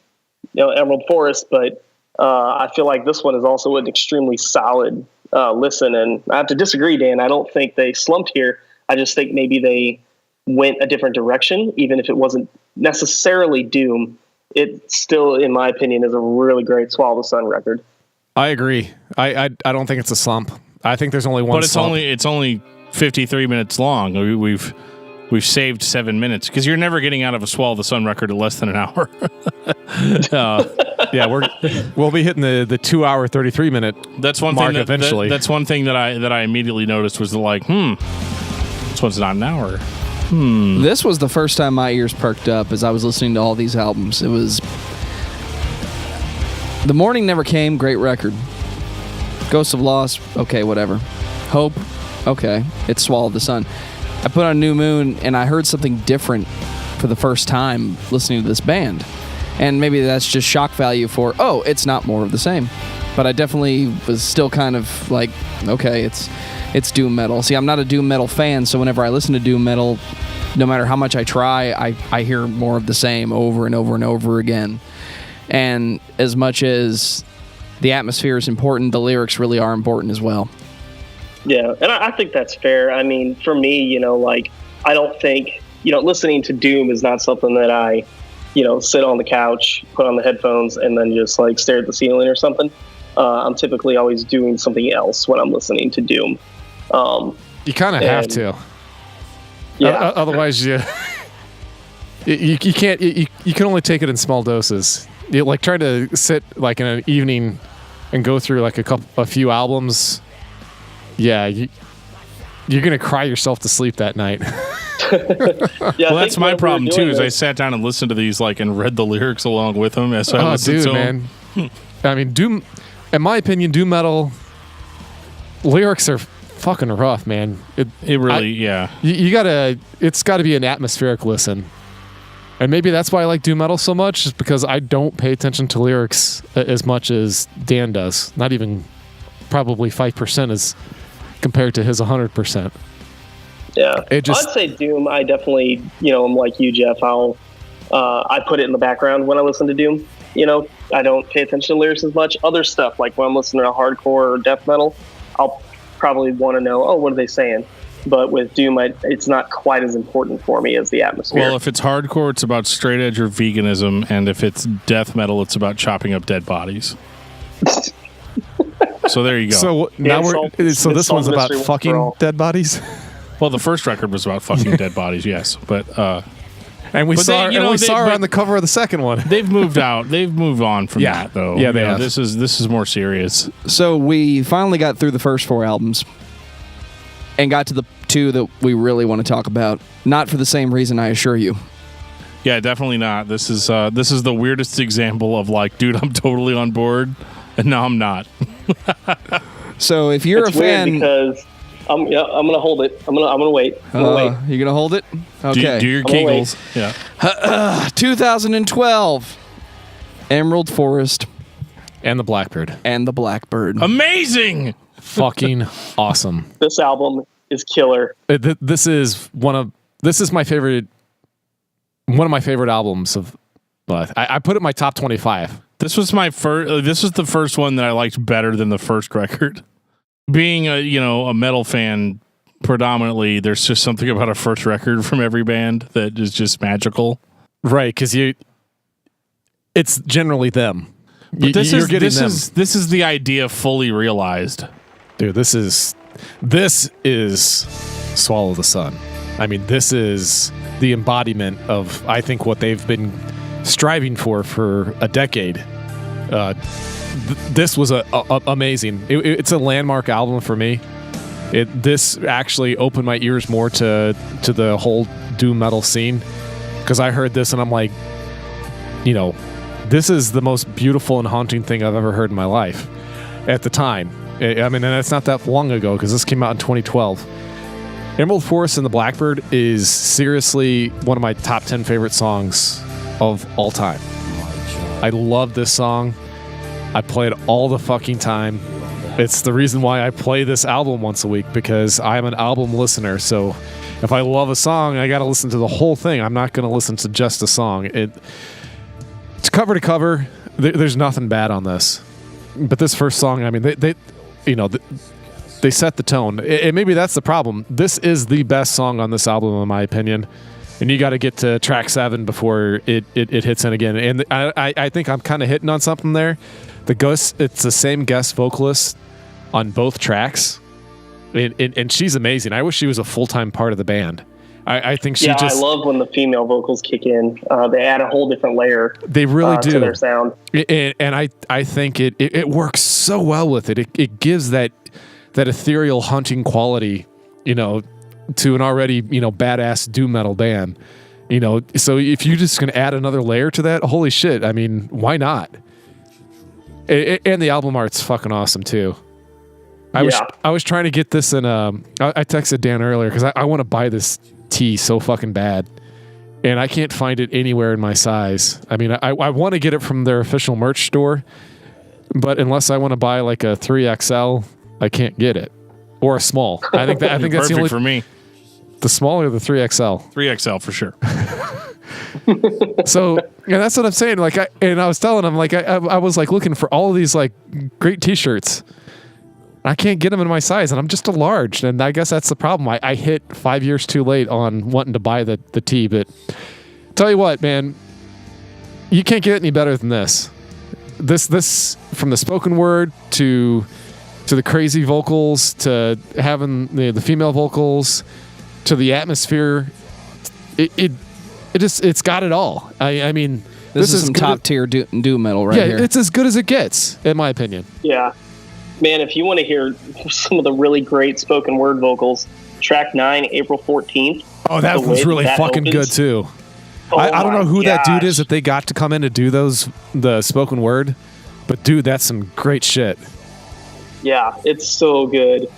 Emerald Forest, but I feel like this one is also an extremely solid listen. And I have to disagree, Dan. I don't think they slumped here. I just think maybe they went a different direction, even if it wasn't necessarily Doom. It still, in my opinion, is a really great Swallow the Sun record. I agree. I don't think it's a slump. I think there's only one. But it's only 53 minutes long. We've saved 7 minutes because you're never getting out of a Swallow the Sun record at less than an hour. We'll be hitting the 2 hour 33 minute. That's one mark thing eventually. That's one thing that I immediately noticed was this one's not an hour. This was the first time my ears perked up as I was listening to all these albums. It was The Morning Never Came, great record. Ghosts of Loss, okay, whatever. Hope, okay. It's Swallow the Sun. I put on New Moon and I heard something different for the first time listening to this band. And maybe that's just shock value for, it's not more of the same. But I definitely was still kind of like, okay, it's doom metal. See, I'm not a doom metal fan, so whenever I listen to doom metal, no matter how much I try, I hear more of the same over and over and over again. And as much as the atmosphere is important, the lyrics really are important as well. Yeah, and I think that's fair. I mean, for me, I don't think, listening to doom is not something that I, sit on the couch, put on the headphones, and then just stare at the ceiling or something. I'm typically always doing something else when I'm listening to doom. You kind of have to. Yeah. Otherwise, you can't. You can only take it in small doses. You try to sit in an evening and go through a few albums. Yeah, you're gonna cry yourself to sleep that night. Well, that's my problem too. Is I sat down and listened to these and read the lyrics along with them as I listened to them. Man. I mean, doom. In my opinion, doom metal lyrics are fucking rough, man. It really, yeah. You gotta. It's got to be an atmospheric listen, and maybe that's why I like doom metal so much, is because I don't pay attention to lyrics as much as Dan does. Not even probably 5% as compared to his 100%. Yeah, I'd say doom. I definitely, I'm like you, Jeff. I put it in the background when I listen to doom. I don't pay attention to lyrics as much. Other stuff, like when I'm listening to hardcore or death metal, I'll probably want to know, what are they saying? But with doom, it's not quite as important for me as the atmosphere. Well, if it's hardcore, it's about straight edge or veganism, and if it's death metal, it's about chopping up dead bodies. So there you go. So now this one's about fucking dead bodies. Well, the first record was about fucking dead bodies, yes, but we saw her on the cover of the second one. They've moved out. They've moved on from that, though. Yeah, they have. This is more serious. So we finally got through the first 4 albums and got to the 2 that we really want to talk about. Not for the same reason, I assure you. Yeah, definitely not. This is the weirdest example of dude, I'm totally on board, and now I'm not. So if you're it's a fan, because I'm gonna hold it. I'm gonna wait. You're gonna hold it? Okay. Do your Kegels. Yeah. 2012, Emerald Forest and the Blackbird. Amazing. Fucking awesome. This album is killer. This is one of my favorite albums of. I put it in my top 25. This was the first one that I liked better than the first record. Being a metal fan predominantly, there's just something about a first record from every band that is just magical. Right, because it's generally them. But this is the idea fully realized. Dude, this is Swallow the Sun. I mean, this is the embodiment of, I think, what they've been striving for a decade. This was amazing. It's a landmark album for me. This actually opened my ears more to the whole doom metal scene, because I heard this and I'm like, this is the most beautiful and haunting thing I've ever heard in my life. at the time. I mean, and that's not that long ago because this came out in 2012. Emerald Forest and the Blackbird is seriously one of my top 10 favorite songs of all time. I love this song. I play it all the fucking time. It's the reason why I play this album once a week, because I'm an album listener. So if I love a song, I got to listen to the whole thing. I'm not going to listen to just a song. It's cover to cover. There's nothing bad on this. But this first song, I mean, they set the tone. And maybe that's the problem. This is the best song on this album, in my opinion. And you got to get to track 7 before it hits in again. And I think I'm kind of hitting on something there. It's the same guest vocalist on both tracks. And she's amazing. I wish she was a full-time part of the band. I think she just... I love when the female vocals kick in. They add a whole different layer. They really do. To their sound. And I think it works so well with it. It gives that ethereal hunting quality, to an already, badass doom metal band. So if you're just going to add another layer to that, holy shit, I mean, why not? And the album art's fucking awesome too. I was trying to get this in I texted Dan earlier because I want to buy this tee so fucking bad, and I can't find it anywhere in my size. I mean, I want to get it from their official merch store, but unless I want to buy like a 3XL, I can't get it, or a small. I think that's perfect the only for me. The small or the 3XL? 3XL for sure. So that's what I'm saying. Like, I was telling him, like, I was like looking for all of these like great T-shirts. I can't get them in my size, and I'm just a large, and I guess that's the problem. I hit 5 years too late on wanting to buy the tee, but tell you what, man, you can't get any better than this. This from the spoken word to the crazy vocals to having the female vocals to the atmosphere, it's got it all. I mean, this is some top tier doom metal right here. Yeah, it's as good as it gets, in my opinion. Yeah. Man, if you want to hear some of the really great spoken word vocals, track 9, April 14th. Oh, that was really fucking good too. I don't know who that dude is that they got to come in to do the spoken word, but dude, that's some great shit. Yeah, it's so good.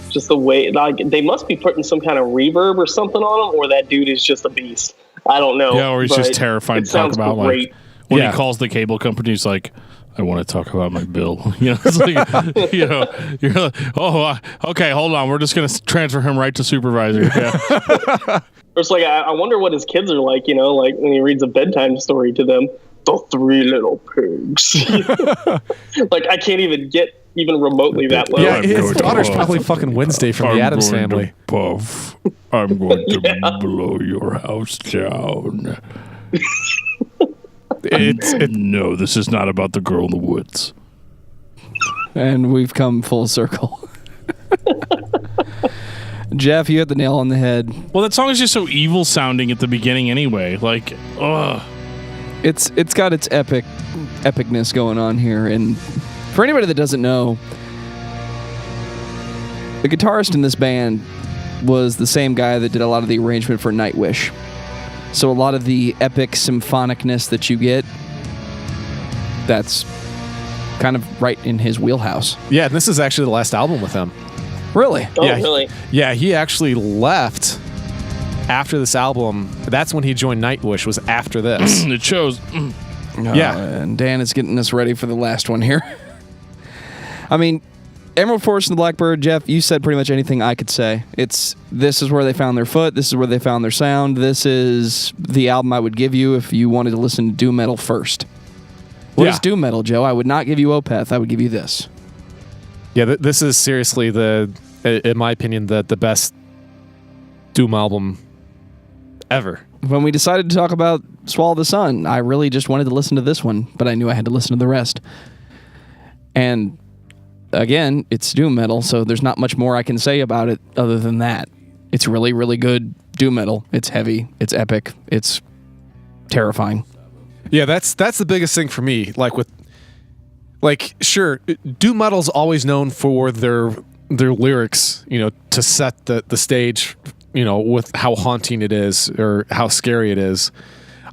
Just the way, like, they must be putting some kind of reverb or something on him, or that dude is just a beast. I don't know. Yeah, or he's just terrified to talk about great. Like when he calls the cable company, he's like, I want to talk about my bill. It's like, you're like, okay, hold on. We're just going to transfer him right to supervisor. Yeah. It's like, I wonder what his kids are like, like when he reads a bedtime story to them. The 3 little pigs. Like, I can't even get even remotely that low. Yeah, his daughter's probably fucking Wednesday from the Addams Family. Puff. I'm going to blow your house down. No, this is not about the girl in the woods. And we've come full circle. Jeff, you hit the nail on the head. Well, that song is just so evil sounding at the beginning anyway. Like, ugh. It's got its epicness going on here. And for anybody that doesn't know, the guitarist in this band was the same guy that did a lot of the arrangement for Nightwish. So a lot of the epic symphonicness that you get, that's kind of right in his wheelhouse. Yeah, and this is actually the last album with him. Really? Oh, yeah, really? Yeah, he actually left after this album. That's when he joined Nightwish, was after this. It shows. Yeah. And Dan is getting us ready for the last one here. I mean, Emerald Forest and the Blackbird, Jeff, you said pretty much anything I could say. This is where they found their foot. This is where they found their sound. This is the album I would give you if you wanted to listen to doom metal first. What is doom metal, Joe? I would not give you Opeth. I would give you this. Yeah, this is seriously in my opinion, the best doom album ever. When we decided to talk about Swallow the Sun, I really just wanted to listen to this one, but I knew I had to listen to the rest. And again, it's doom metal, so there's not much more I can say about it other than that. It's really, really good doom metal. It's heavy. It's epic. It's terrifying. Yeah, that's the biggest thing for me. Sure, doom metal's always known for their lyrics, to set the stage, with how haunting it is or how scary it is.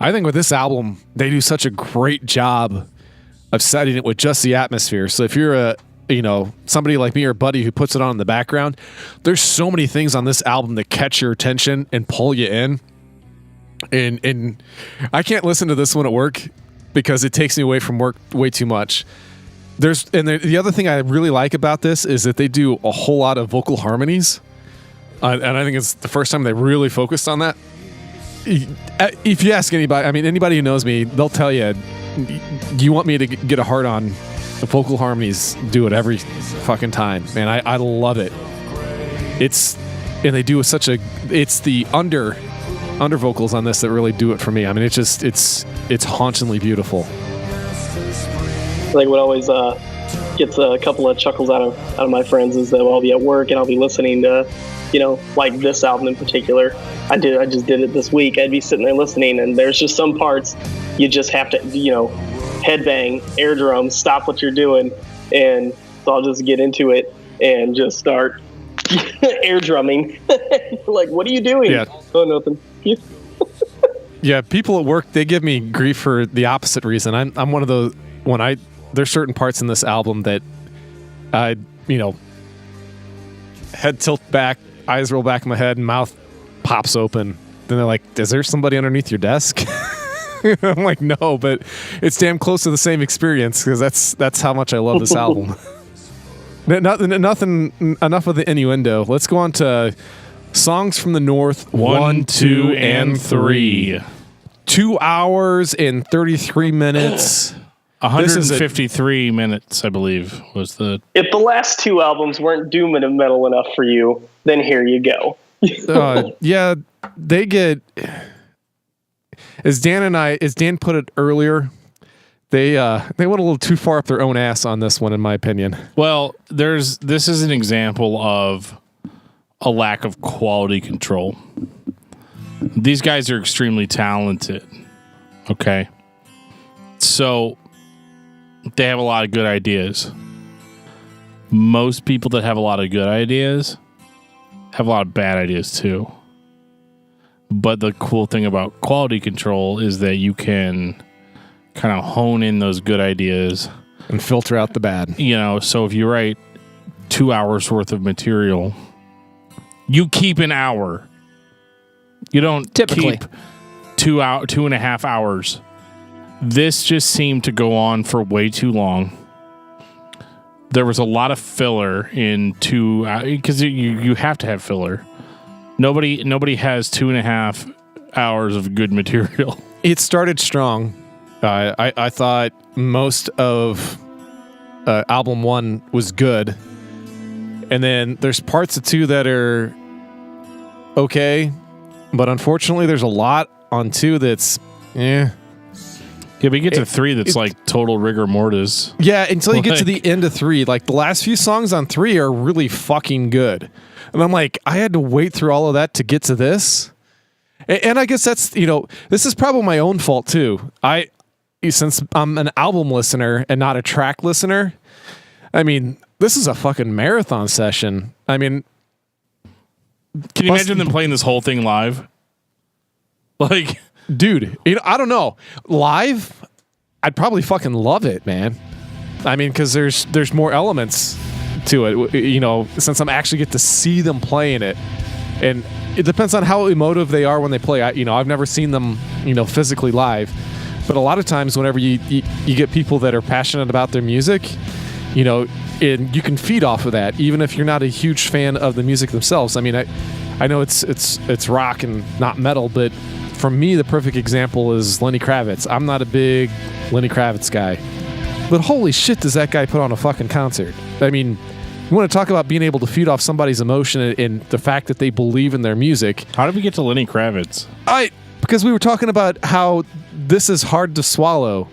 I think with this album, they do such a great job setting it with just the atmosphere. So if you're somebody like me or a buddy who puts it on in the background, there's so many things on this album that catch your attention and pull you in. And I can't listen to this one at work because it takes me away from work way too much. The other thing I really like about this is that they do a whole lot of vocal harmonies. And I think it's the first time they really focused on that. If you ask anybody who knows me, they'll tell you, you want me to get a hard on, the vocal harmonies do it every fucking time. Man, I love it. And they do it's the under vocals on this that really do it for me. I mean, it's hauntingly beautiful. Like what always gets a couple of chuckles out of my friends is that I'll be at work and I'll be listening to, like this album in particular. I just did it this week. I'd be sitting there listening, and there's just some parts you just have to, headbang, air drum, stop what you're doing, and so I'll just get into it and just start air drumming. Like, what are you doing? Yeah. Oh, nothing. Yeah, people at work, they give me grief for the opposite reason. I'm one of those, there's certain parts in this album that I, head tilt back, eyes roll back in my head, mouth pops open. Then they're like, is there somebody underneath your desk? I'm like, no, but it's damn close to the same experience because that's how much I love this album. Nothing enough of the innuendo. Let's go on to Songs from the North 1, 2, and 3. 2 hours and 33 minutes. 153 minutes, I believe, was the... If the last two albums weren't doom and metal enough for you, then here you go. Yeah, they get... As Dan put it earlier, they went a little too far up their own ass on this one, in my opinion. Well, this is an example of a lack of quality control. These guys are extremely talented. Okay. So they have a lot of good ideas. Most people that have a lot of good ideas have a lot of bad ideas too. But the cool thing about quality control is that you can kind of hone in those good ideas and filter out the bad. So if you write 2 hours worth of material, you keep an hour. You don't typically keep 2.5 hours. This just seemed to go on for way too long. There was a lot of filler in because you have to have filler. Nobody has 2.5 hours of good material. It started strong. I thought most of album 1 was good, and then there's parts of 2 that are okay, but unfortunately, there's a lot on 2 that's Yeah, but you get to 3 that's like total rigor mortis. Yeah, until you get to the end of 3. Like, the last few songs on 3 are really fucking good. And I'm like, I had to wait through all of that to get to this. And I guess that's, this is probably my own fault too. Since I'm an album listener and not a track listener, I mean, this is a fucking marathon session. I mean, can you imagine them playing this whole thing live? Like, dude, I don't know. Live, I'd probably fucking love it, man. I mean, because there's more elements to it, since I'm actually get to see them playing it. And it depends on how emotive they are when they play. I've never seen them, physically live. But a lot of times whenever you get people that are passionate about their music, and you can feed off of that, even if you're not a huge fan of the music themselves. I mean, I know it's rock and not metal, but for me, the perfect example is Lenny Kravitz. I'm not a big Lenny Kravitz guy, but holy shit, does that guy put on a fucking concert? I mean, you want to talk about being able to feed off somebody's emotion and the fact that they believe in their music. How did we get to Lenny Kravitz? Because we were talking about how this is hard to swallow.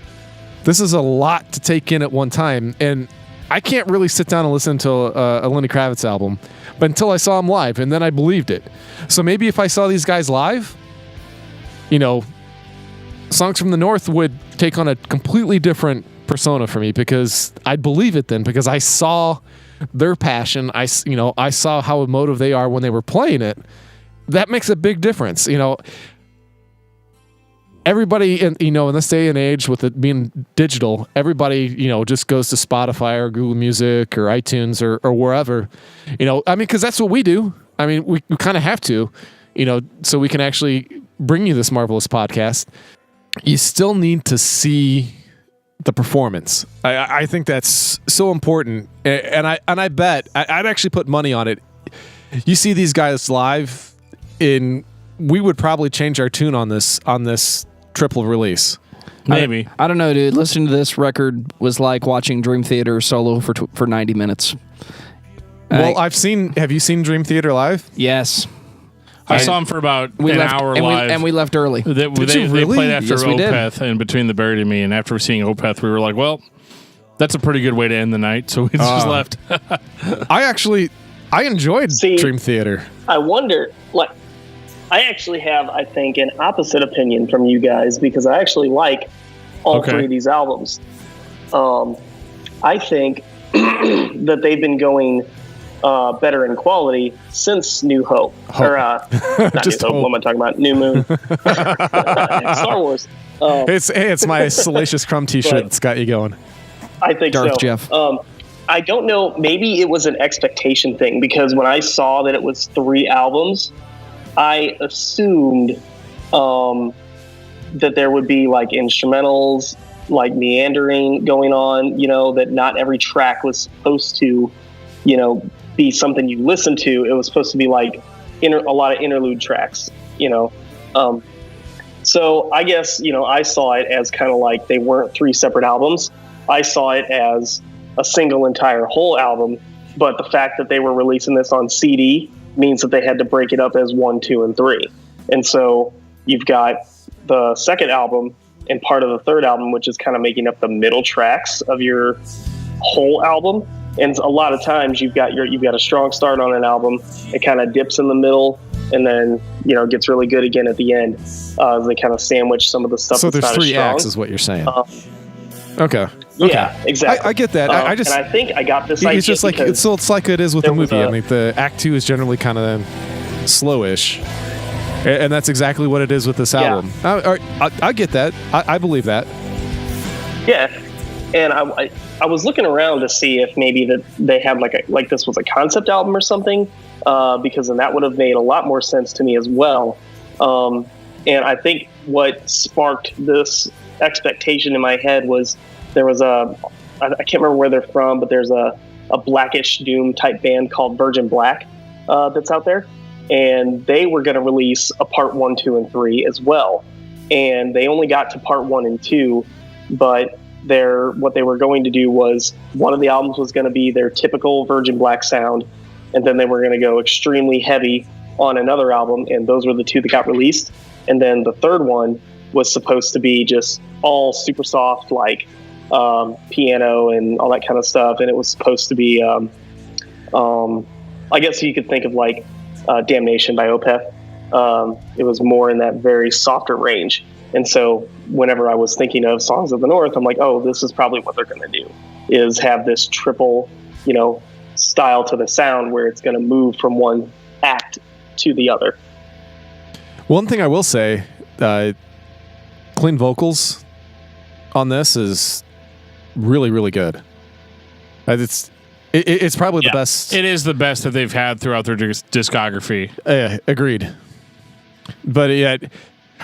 This is a lot to take in at one time, and I can't really sit down and listen to a Lenny Kravitz album, but until I saw him live, and then I believed it. So maybe if I saw these guys live, Songs from the North would take on a completely different persona for me, because I'd believe it then, because I saw their passion. I saw how emotive they are when they were playing it. That makes a big difference. everybody in this day and age with it being digital, everybody just goes to Spotify or Google Music or iTunes or wherever, because that's what we do. I mean, we kind of have to, so we can actually bring you this marvelous podcast. You still need to see the performance. I think that's so important, and I bet I'd actually put money on it. You see these guys live, we would probably change our tune on this triple release. Maybe. I don't know, dude. Listening to this record was like watching Dream Theater solo for 90 minutes. Well, have you seen Dream Theater live? Yes. I saw him for about an hour live. And we left early. They played after Opeth and Between the Buried and Me, and after seeing Opeth, we were like, well, that's a pretty good way to end the night, so we just left. I enjoyed Dream Theater. I wonder, I actually have, I think, an opposite opinion from you guys, because I actually like all three of these albums. I think that they've been going better in quality since New Hope. Or, not Just New Hope, what am I talking about? New Moon. Star Wars. It's my Salacious Crumb t-shirt that's got you going. I think Darth so. Jeff. I don't know. Maybe it was an expectation thing, because when I saw that it was 3 albums, I assumed that there would be like instrumentals, like meandering going on, that not every track was supposed to, be something you listen to. It was supposed to be like a lot of interlude tracks, So I guess, I saw it as kind of like they weren't 3 separate albums. I saw it as a single entire whole album, but the fact that they were releasing this on CD means that they had to break it up as 1, 2, and 3. And so you've got the second album and part of the third album, which is kind of making up the middle tracks of your whole album. And a lot of times you've got a strong start on an album, it kind of dips in the middle, and then gets really good again at the end. They kind of sandwich some of the stuff. So there's 3 acts, is what you're saying. Okay. Yeah, exactly. I get that. And I think I got this idea. It's just like it's like it is with the movie. I mean, the Act 2 is generally kind of slowish, and that's exactly what it is with this album. I get that. I believe that. Yeah, and I was looking around to see if maybe that they had like this was a concept album or something, because then that would have made a lot more sense to me as well. And I think what sparked this expectation in my head was there was I can't remember where they're from, but there's a blackish doom type band called Virgin Black that's out there, and they were going to release a part 1, 2, and 3 as well, and they only got to part 1 and 2, but what they were going to do was one of the albums was going to be their typical Virgin Black sound, and then they were going to go extremely heavy on another album, and those were the 2 that got released. And then the third one was supposed to be just all super soft, like piano and all that kind of stuff, and it was supposed to be I guess you could think of like Damnation by Opeth. It was more in that very softer range. And so whenever I was thinking of Songs of the North, I'm like, oh, this is probably what they're going to do, is have this triple, style to the sound where it's going to move from one act to the other. One thing I will say, clean vocals on this is really, really good. It's probably the best. It is the best that they've had throughout their discography. Agreed. But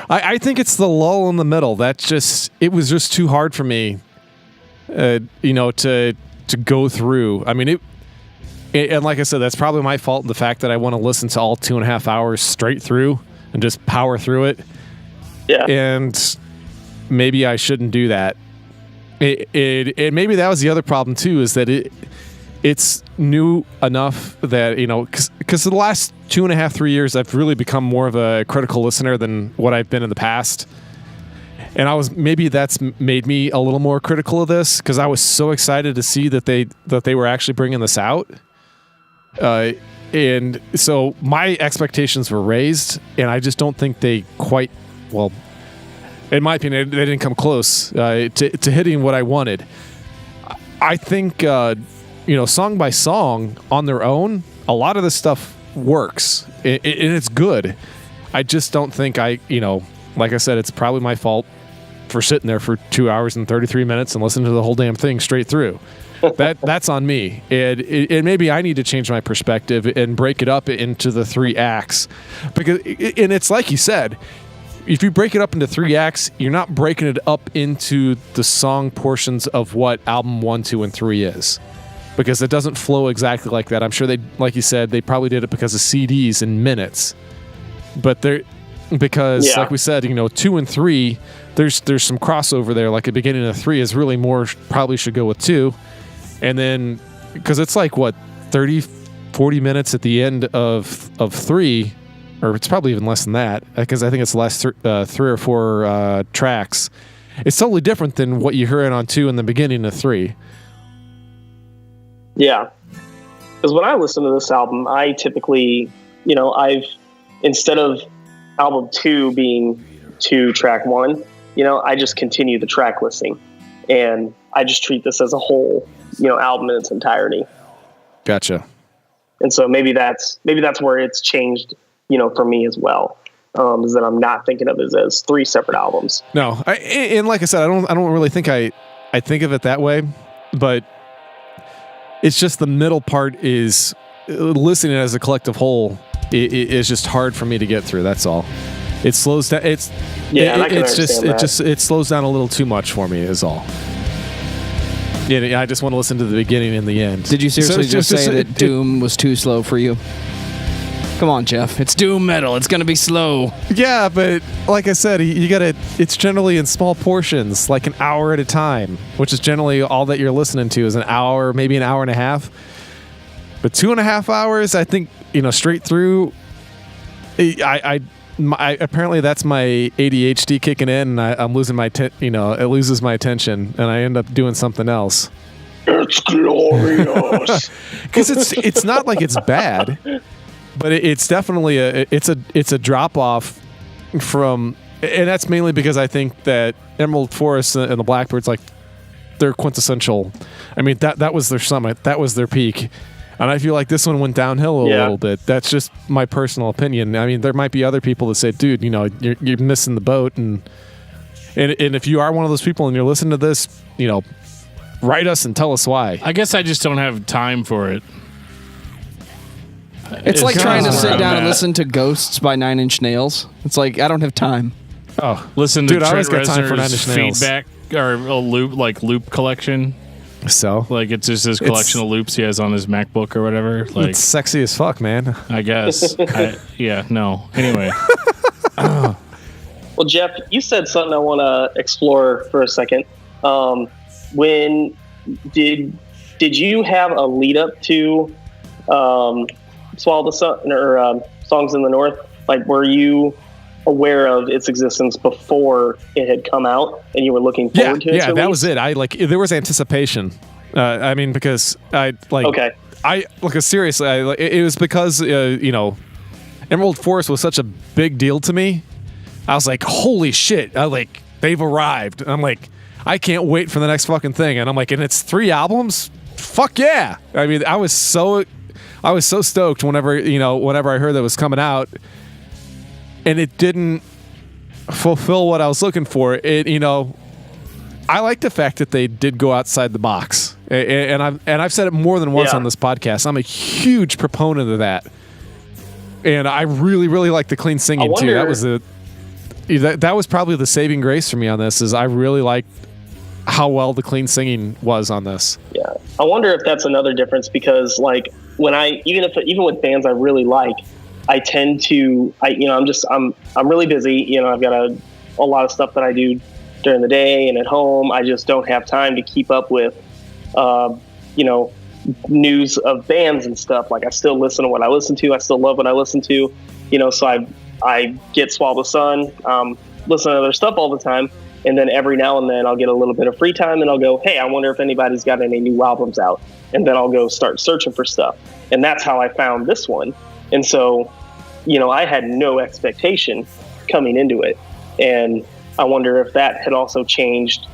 I think it's the lull in the middle. It was just too hard for me, to go through. I mean, and like I said, that's probably my fault in the fact that I want to listen to all 2.5 hours straight through and just power through it. Yeah. And maybe I shouldn't do that. It maybe that was the other problem too, is that it's new enough that, because the last 2.5, 3 years, I've really become more of a critical listener than what I've been in the past. And maybe that's made me a little more critical of this, because I was so excited to see that they were actually bringing this out. And so my expectations were raised, and I just don't think they quite, well, in my opinion, they didn't come close to hitting what I wanted. I think, song by song on their own, a lot of this stuff works, and it's good. I just don't think like I said, it's probably my fault for sitting there for 2 hours and 33 minutes and listening to the whole damn thing straight through. That's on me. And maybe I need to change my perspective and break it up into the 3 acts. And it's like you said, if you break it up into 3 acts, you're not breaking it up into the song portions of what album 1, 2, and 3 is. Because it doesn't flow exactly like that. I'm sure like you said, they probably did it because of CDs and minutes. But like we said, 2 and 3, there's some crossover there. Like the beginning of 3 is really more, probably should go with 2. And then, because it's like, 30, 40 minutes at the end of 3, or it's probably even less than that, because I think it's the last 3 or 4 tracks. It's totally different than what you heard on 2 in the beginning of 3. Yeah. Because when I listen to this album, I typically, instead of album 2 being 2 track 1, I just continue the track listing. And I just treat this as a whole, album in its entirety. Gotcha. And so maybe that's where it's changed, for me as well. Is that I'm not thinking of it as 3 separate albums. No, and like I said, I don't really think I think of it that way, but it's just the middle part is listening as a collective whole. It's just hard for me to get through. That's all. It slows down. It slows down a little too much for me. Is all. Yeah, I just want to listen to the beginning and the end. Did you seriously just say that Doom was too slow for you? Come on, Jeff. It's doom metal. It's going to be slow. Yeah, but like I said, you gotta. It's generally in small portions, like an hour at a time, which is generally all that you're listening to is an hour, maybe an hour and a half. But 2.5 hours, I think, straight through. I apparently that's my ADHD kicking in, and I'm losing my, it loses my attention, and I end up doing something else. It's glorious. Because it's not like it's bad, but it's definitely it's a drop off from, and that's mainly because I think that Emerald Forest and the Blackbirds, like, they're quintessential. I mean, that was their summit, that was their peak. And I feel like this one went downhill a little bit. That's just my personal opinion. I mean, there might be other people that say, dude, you're missing the boat. And if you are one of those people and you're listening to this, write us and tell us why. I guess I just don't have time for it. It's like trying to sit down and listen to Ghosts by 9 Inch Nails. It's like, I don't have time. Oh, listen to Trent Reznor's feedback or a loop collection. So, like, it's just his collection of loops he has on his MacBook or whatever. Like, it's sexy as fuck, man. I guess. Anyway. Well, Jeff, you said something I want to explore for a second. When did you have a lead up to Swallow the Sun or Songs in the North? Like, were you aware of its existence before it had come out and you were looking forward to it? Yeah, that was it. There was anticipation. I mean, because seriously, it was because, Emerald Forest was such a big deal to me. I was like, holy shit. They've arrived. And I'm like, I can't wait for the next fucking thing. And I'm like, and it's 3 albums? Fuck yeah. I mean, I was so stoked whenever I heard that was coming out. And it didn't fulfill what I was looking for. I like the fact that they did go outside the box, and I've said it more than once on this podcast. I'm a huge proponent of that, and I really, really like the clean singing too. That was probably the saving grace for me on this. Is I really liked how well the clean singing was on this. Yeah, I wonder if that's another difference because, like, when even with bands I really like, I tend to, I'm really busy. I've got a lot of stuff that I do during the day and at home. I just don't have time to keep up with, news of bands and stuff. Like, I still listen to what I listen to. I still love what I listen to, so I get Swallow the Sun, listen to other stuff all the time. And then every now and then I'll get a little bit of free time and I'll go, hey, I wonder if anybody's got any new albums out. And then I'll go start searching for stuff. And that's how I found this one. And so, I had no expectation coming into it. And I wonder if that had also changed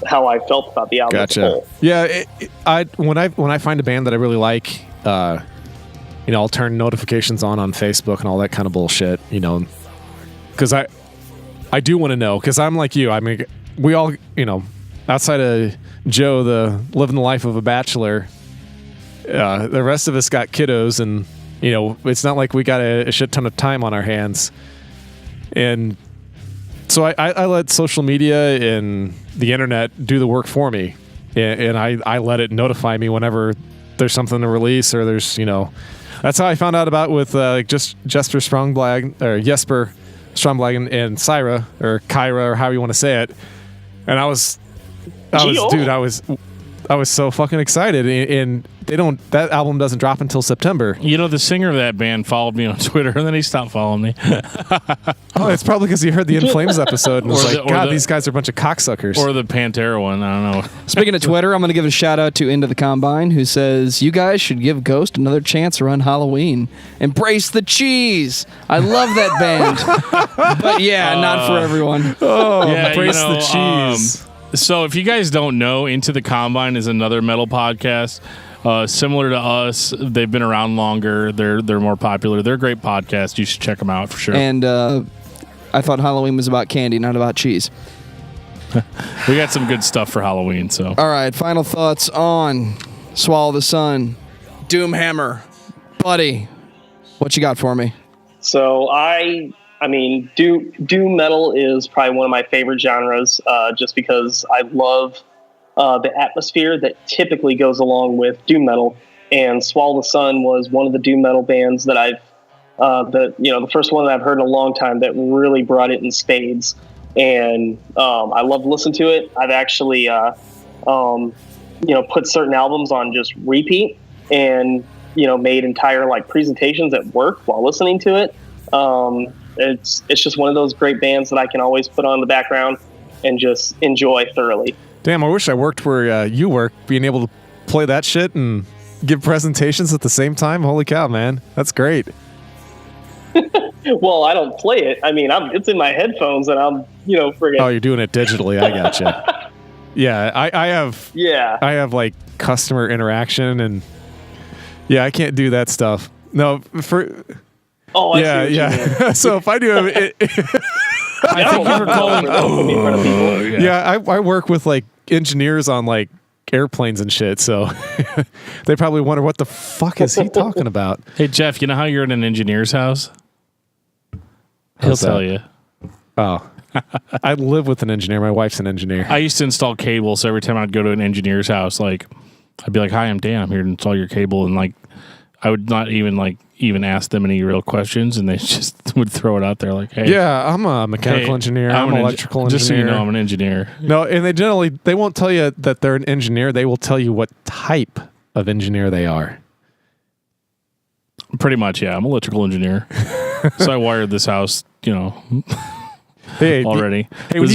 how I felt about the album. Gotcha. As a whole. Yeah. When I find a band that I really like, I'll turn notifications on Facebook and all that kind of bullshit, because I do want to know, because I'm like you. I mean, we all, outside of Joe, the living the life of a bachelor, the rest of us got kiddos, and it's not like we got a shit ton of time on our hands. And so I let social media and the internet do the work for me, and I let it notify me whenever there's something to release, or there's that's how I found out about with just Jesper Strongblag or Jesper Strongblag and Syra or Kyra or however you want to say it. And I was so fucking excited, and that album doesn't drop until September. The singer of that band followed me on Twitter, and then he stopped following me. Oh, it's probably because he heard the In Flames episode and was like, God, these guys are a bunch of cocksuckers. Or the Pantera one, I don't know. Speaking of Twitter, I'm going to give a shout out to Into the Combine, who says, you guys should give Ghost another chance around Halloween. Embrace the cheese. I love that band. But yeah, not for everyone. Oh, yeah, embrace the cheese. So if you guys don't know, Into the Combine is another metal podcast. Similar to us, they've been around longer. They're more popular. They're a great podcast. You should check them out for sure. And I thought Halloween was about candy, not about cheese. We got some good stuff for Halloween. So all right, final thoughts on Swallow the Sun, Doomhammer, buddy. What you got for me? So I mean, doom metal is probably one of my favorite genres, just because I love the atmosphere that typically goes along with doom metal. And Swallow the Sun was one of the doom metal bands that the first one that I've heard in a long time that really brought it in spades. And I love to listen to it. I've actually put certain albums on just repeat, and made entire presentations at work while listening to it. It's just one of those great bands that I can always put on in the background and just enjoy thoroughly. Damn, I wish I worked where you work, being able to play that shit and give presentations at the same time. Holy cow, man. That's great. Well, I don't play it. I mean, it's in my headphones, and I'm, friggin'. Oh, you're doing it digitally. I gotcha. Yeah, I have. Yeah. I have customer interaction, and yeah, I can't do that stuff. No, for. Oh, I see what you mean. So if I do it, I think you were calling. I work with engineers on airplanes and shit, so they probably wonder what the fuck is he talking about. Hey Jeff, you know how you're in an engineer's house? He'll tell you. Oh, I live with an engineer. My wife's an engineer. I used to install cable, so every time I'd go to an engineer's house, I'd be like, "Hi, I'm Dan. I'm here to install your cable," and I would not even ask them any real questions, and they just would throw it out there "Hey, yeah, I'm a mechanical engineer. I'm an electrical engineer. Just so you know, I'm an engineer." No, and they won't tell you that they're an engineer. They will tell you what type of engineer they are. Pretty much, yeah. I'm an electrical engineer, so I wired this house, Hey, already. Hey, when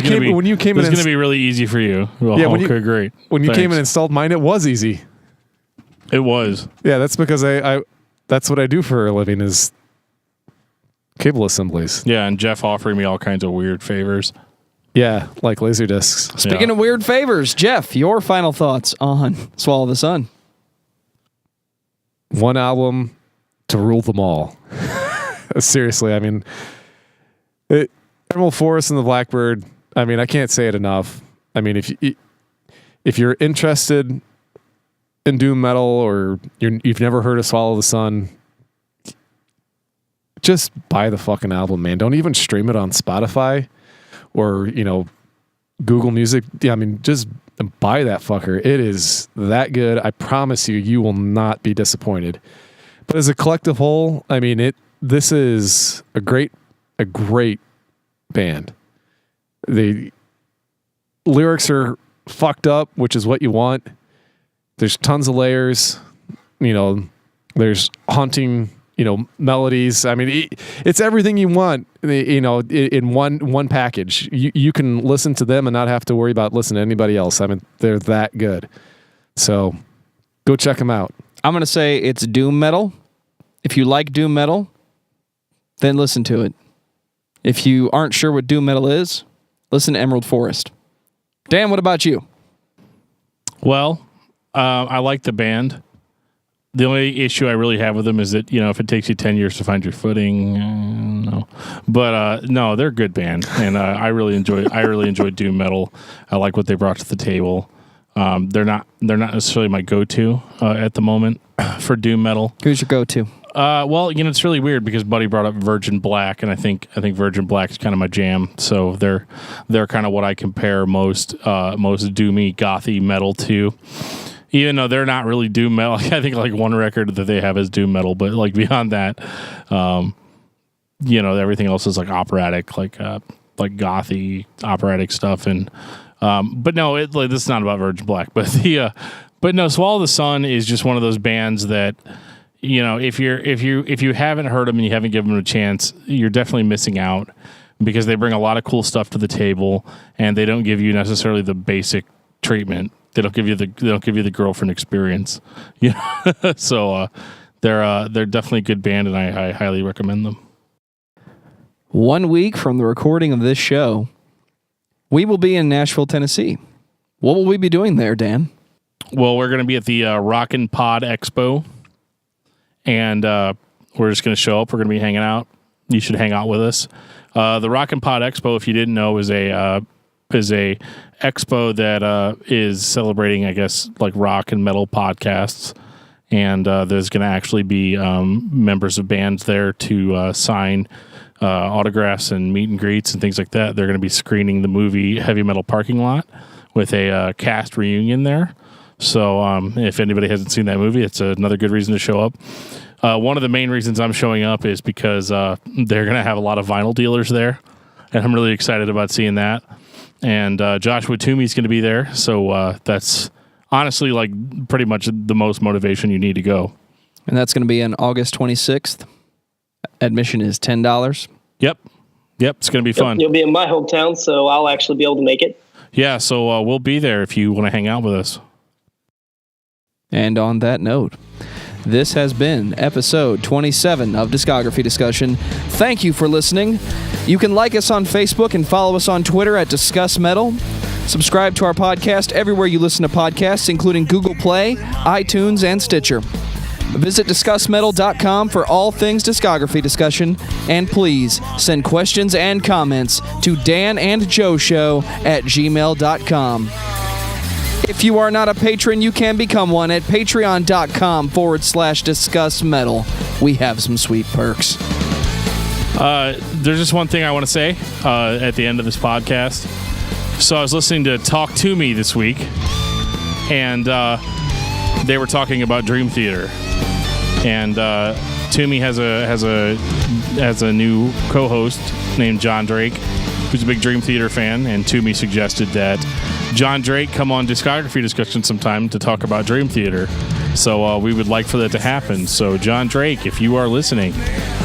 you came in, it's going to be really easy for you. Well, yeah, okay, great. When you came and installed mine, it was easy. It was. Yeah, that's because I that's what I do for a living is cable assemblies. Yeah, and Jeff offering me all kinds of weird favors. Yeah, like laser discs. Speaking of weird favors, Jeff, your final thoughts on Swallow the Sun. One album to rule them all. Seriously, I mean, Emerald Forest and the Blackbird, I mean, I can't say it enough. I mean, if you're interested in doom metal or you've never heard of Swallow the Sun, just buy the fucking album, man. Don't even stream it on Spotify or, Google Music. Yeah, I mean, just buy that fucker. It is that good. I promise you will not be disappointed. But as a collective whole, I mean, this is a great band. The lyrics are fucked up, which is what you want. There's tons of layers. There's haunting, melodies. I mean, it's everything you want, in one package. You can listen to them and not have to worry about listening to anybody else. I mean, they're that good. So go check them out. I'm going to say it's doom metal. If you like doom metal, then listen to it. If you aren't sure what doom metal is, listen to Emerald Forest. Dan, what about you? Well, I like the band, The only issue I really have with them is that, if it takes you 10 years to find your footing, no. But no, they're a good band, and I really enjoy doom metal. I like what they brought to the table. They're not necessarily my go-to at the moment for doom metal. Who's your go-to? Well, it's really weird because Buddy brought up Virgin Black, and I think Virgin Black is kind of my jam. So they're kind of what I compare most doomy gothy metal to. Even though they're not really doom metal, I think like one record that they have is doom metal, but like beyond that, everything else is like operatic, like gothy operatic stuff. And but no, this is not about Virgin Black, but Swallow the Sun is just one of those bands that, if you haven't heard them and you haven't given them a chance, you're definitely missing out, because they bring a lot of cool stuff to the table, and they don't give you necessarily the basic treatment. They don't give you the girlfriend experience, So they're definitely a good band, and I highly recommend them. 1 week from the recording of this show, we will be in Nashville, Tennessee. What will we be doing there, Dan? Well, we're going to be at the Rockin' Pod Expo, and we're just going to show up. We're going to be hanging out. You should hang out with us. The Rockin' Pod Expo, if you didn't know, is a expo that is celebrating, I guess, like rock and metal podcasts, and there's going to actually be members of bands there to sign autographs and meet and greets and things like that. They're going to be screening the movie Heavy Metal Parking Lot with a cast reunion there. So if anybody hasn't seen that movie, it's another good reason to show up. One of the main reasons I'm showing up is because they're going to have a lot of vinyl dealers there, and I'm really excited about seeing that. And Joshua Toomey's going to be there, so that's honestly like pretty much the most motivation you need to go. And that's going to be on August 26th. Admission is $10. Yep, it's going to be fun. You'll be in my hometown, so I'll actually be able to make it. Yeah, so we'll be there if you want to hang out with us. And on that note, this has been episode 27 of Discography Discussion. Thank you for listening. You can like us on Facebook and follow us on Twitter at discussmetal. Subscribe to our podcast everywhere you listen to podcasts, including Google Play, iTunes, and Stitcher. Visit discussmetal.com for all things discography discussion, and please send questions and comments to danandjoeshow@gmail.com. If you are not a patron, you can become one at patreon.com/discussmetal. We have some sweet perks. There's just one thing I want to say at the end of this podcast. So I was listening to Talk To Me this week, and they were talking about Dream Theater. And Toomey has a new co-host named John Drake, who's a big Dream Theater fan, and Toomey suggested that John Drake come on Discography Discussion sometime to talk about Dream Theater. So we would like for that to happen. So John Drake, if you are listening,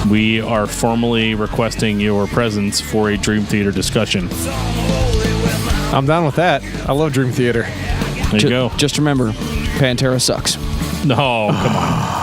we are formally requesting your presence for a Dream Theater discussion. I'm down with that. I love Dream Theater. There you go. Just remember, Pantera sucks. No, come on.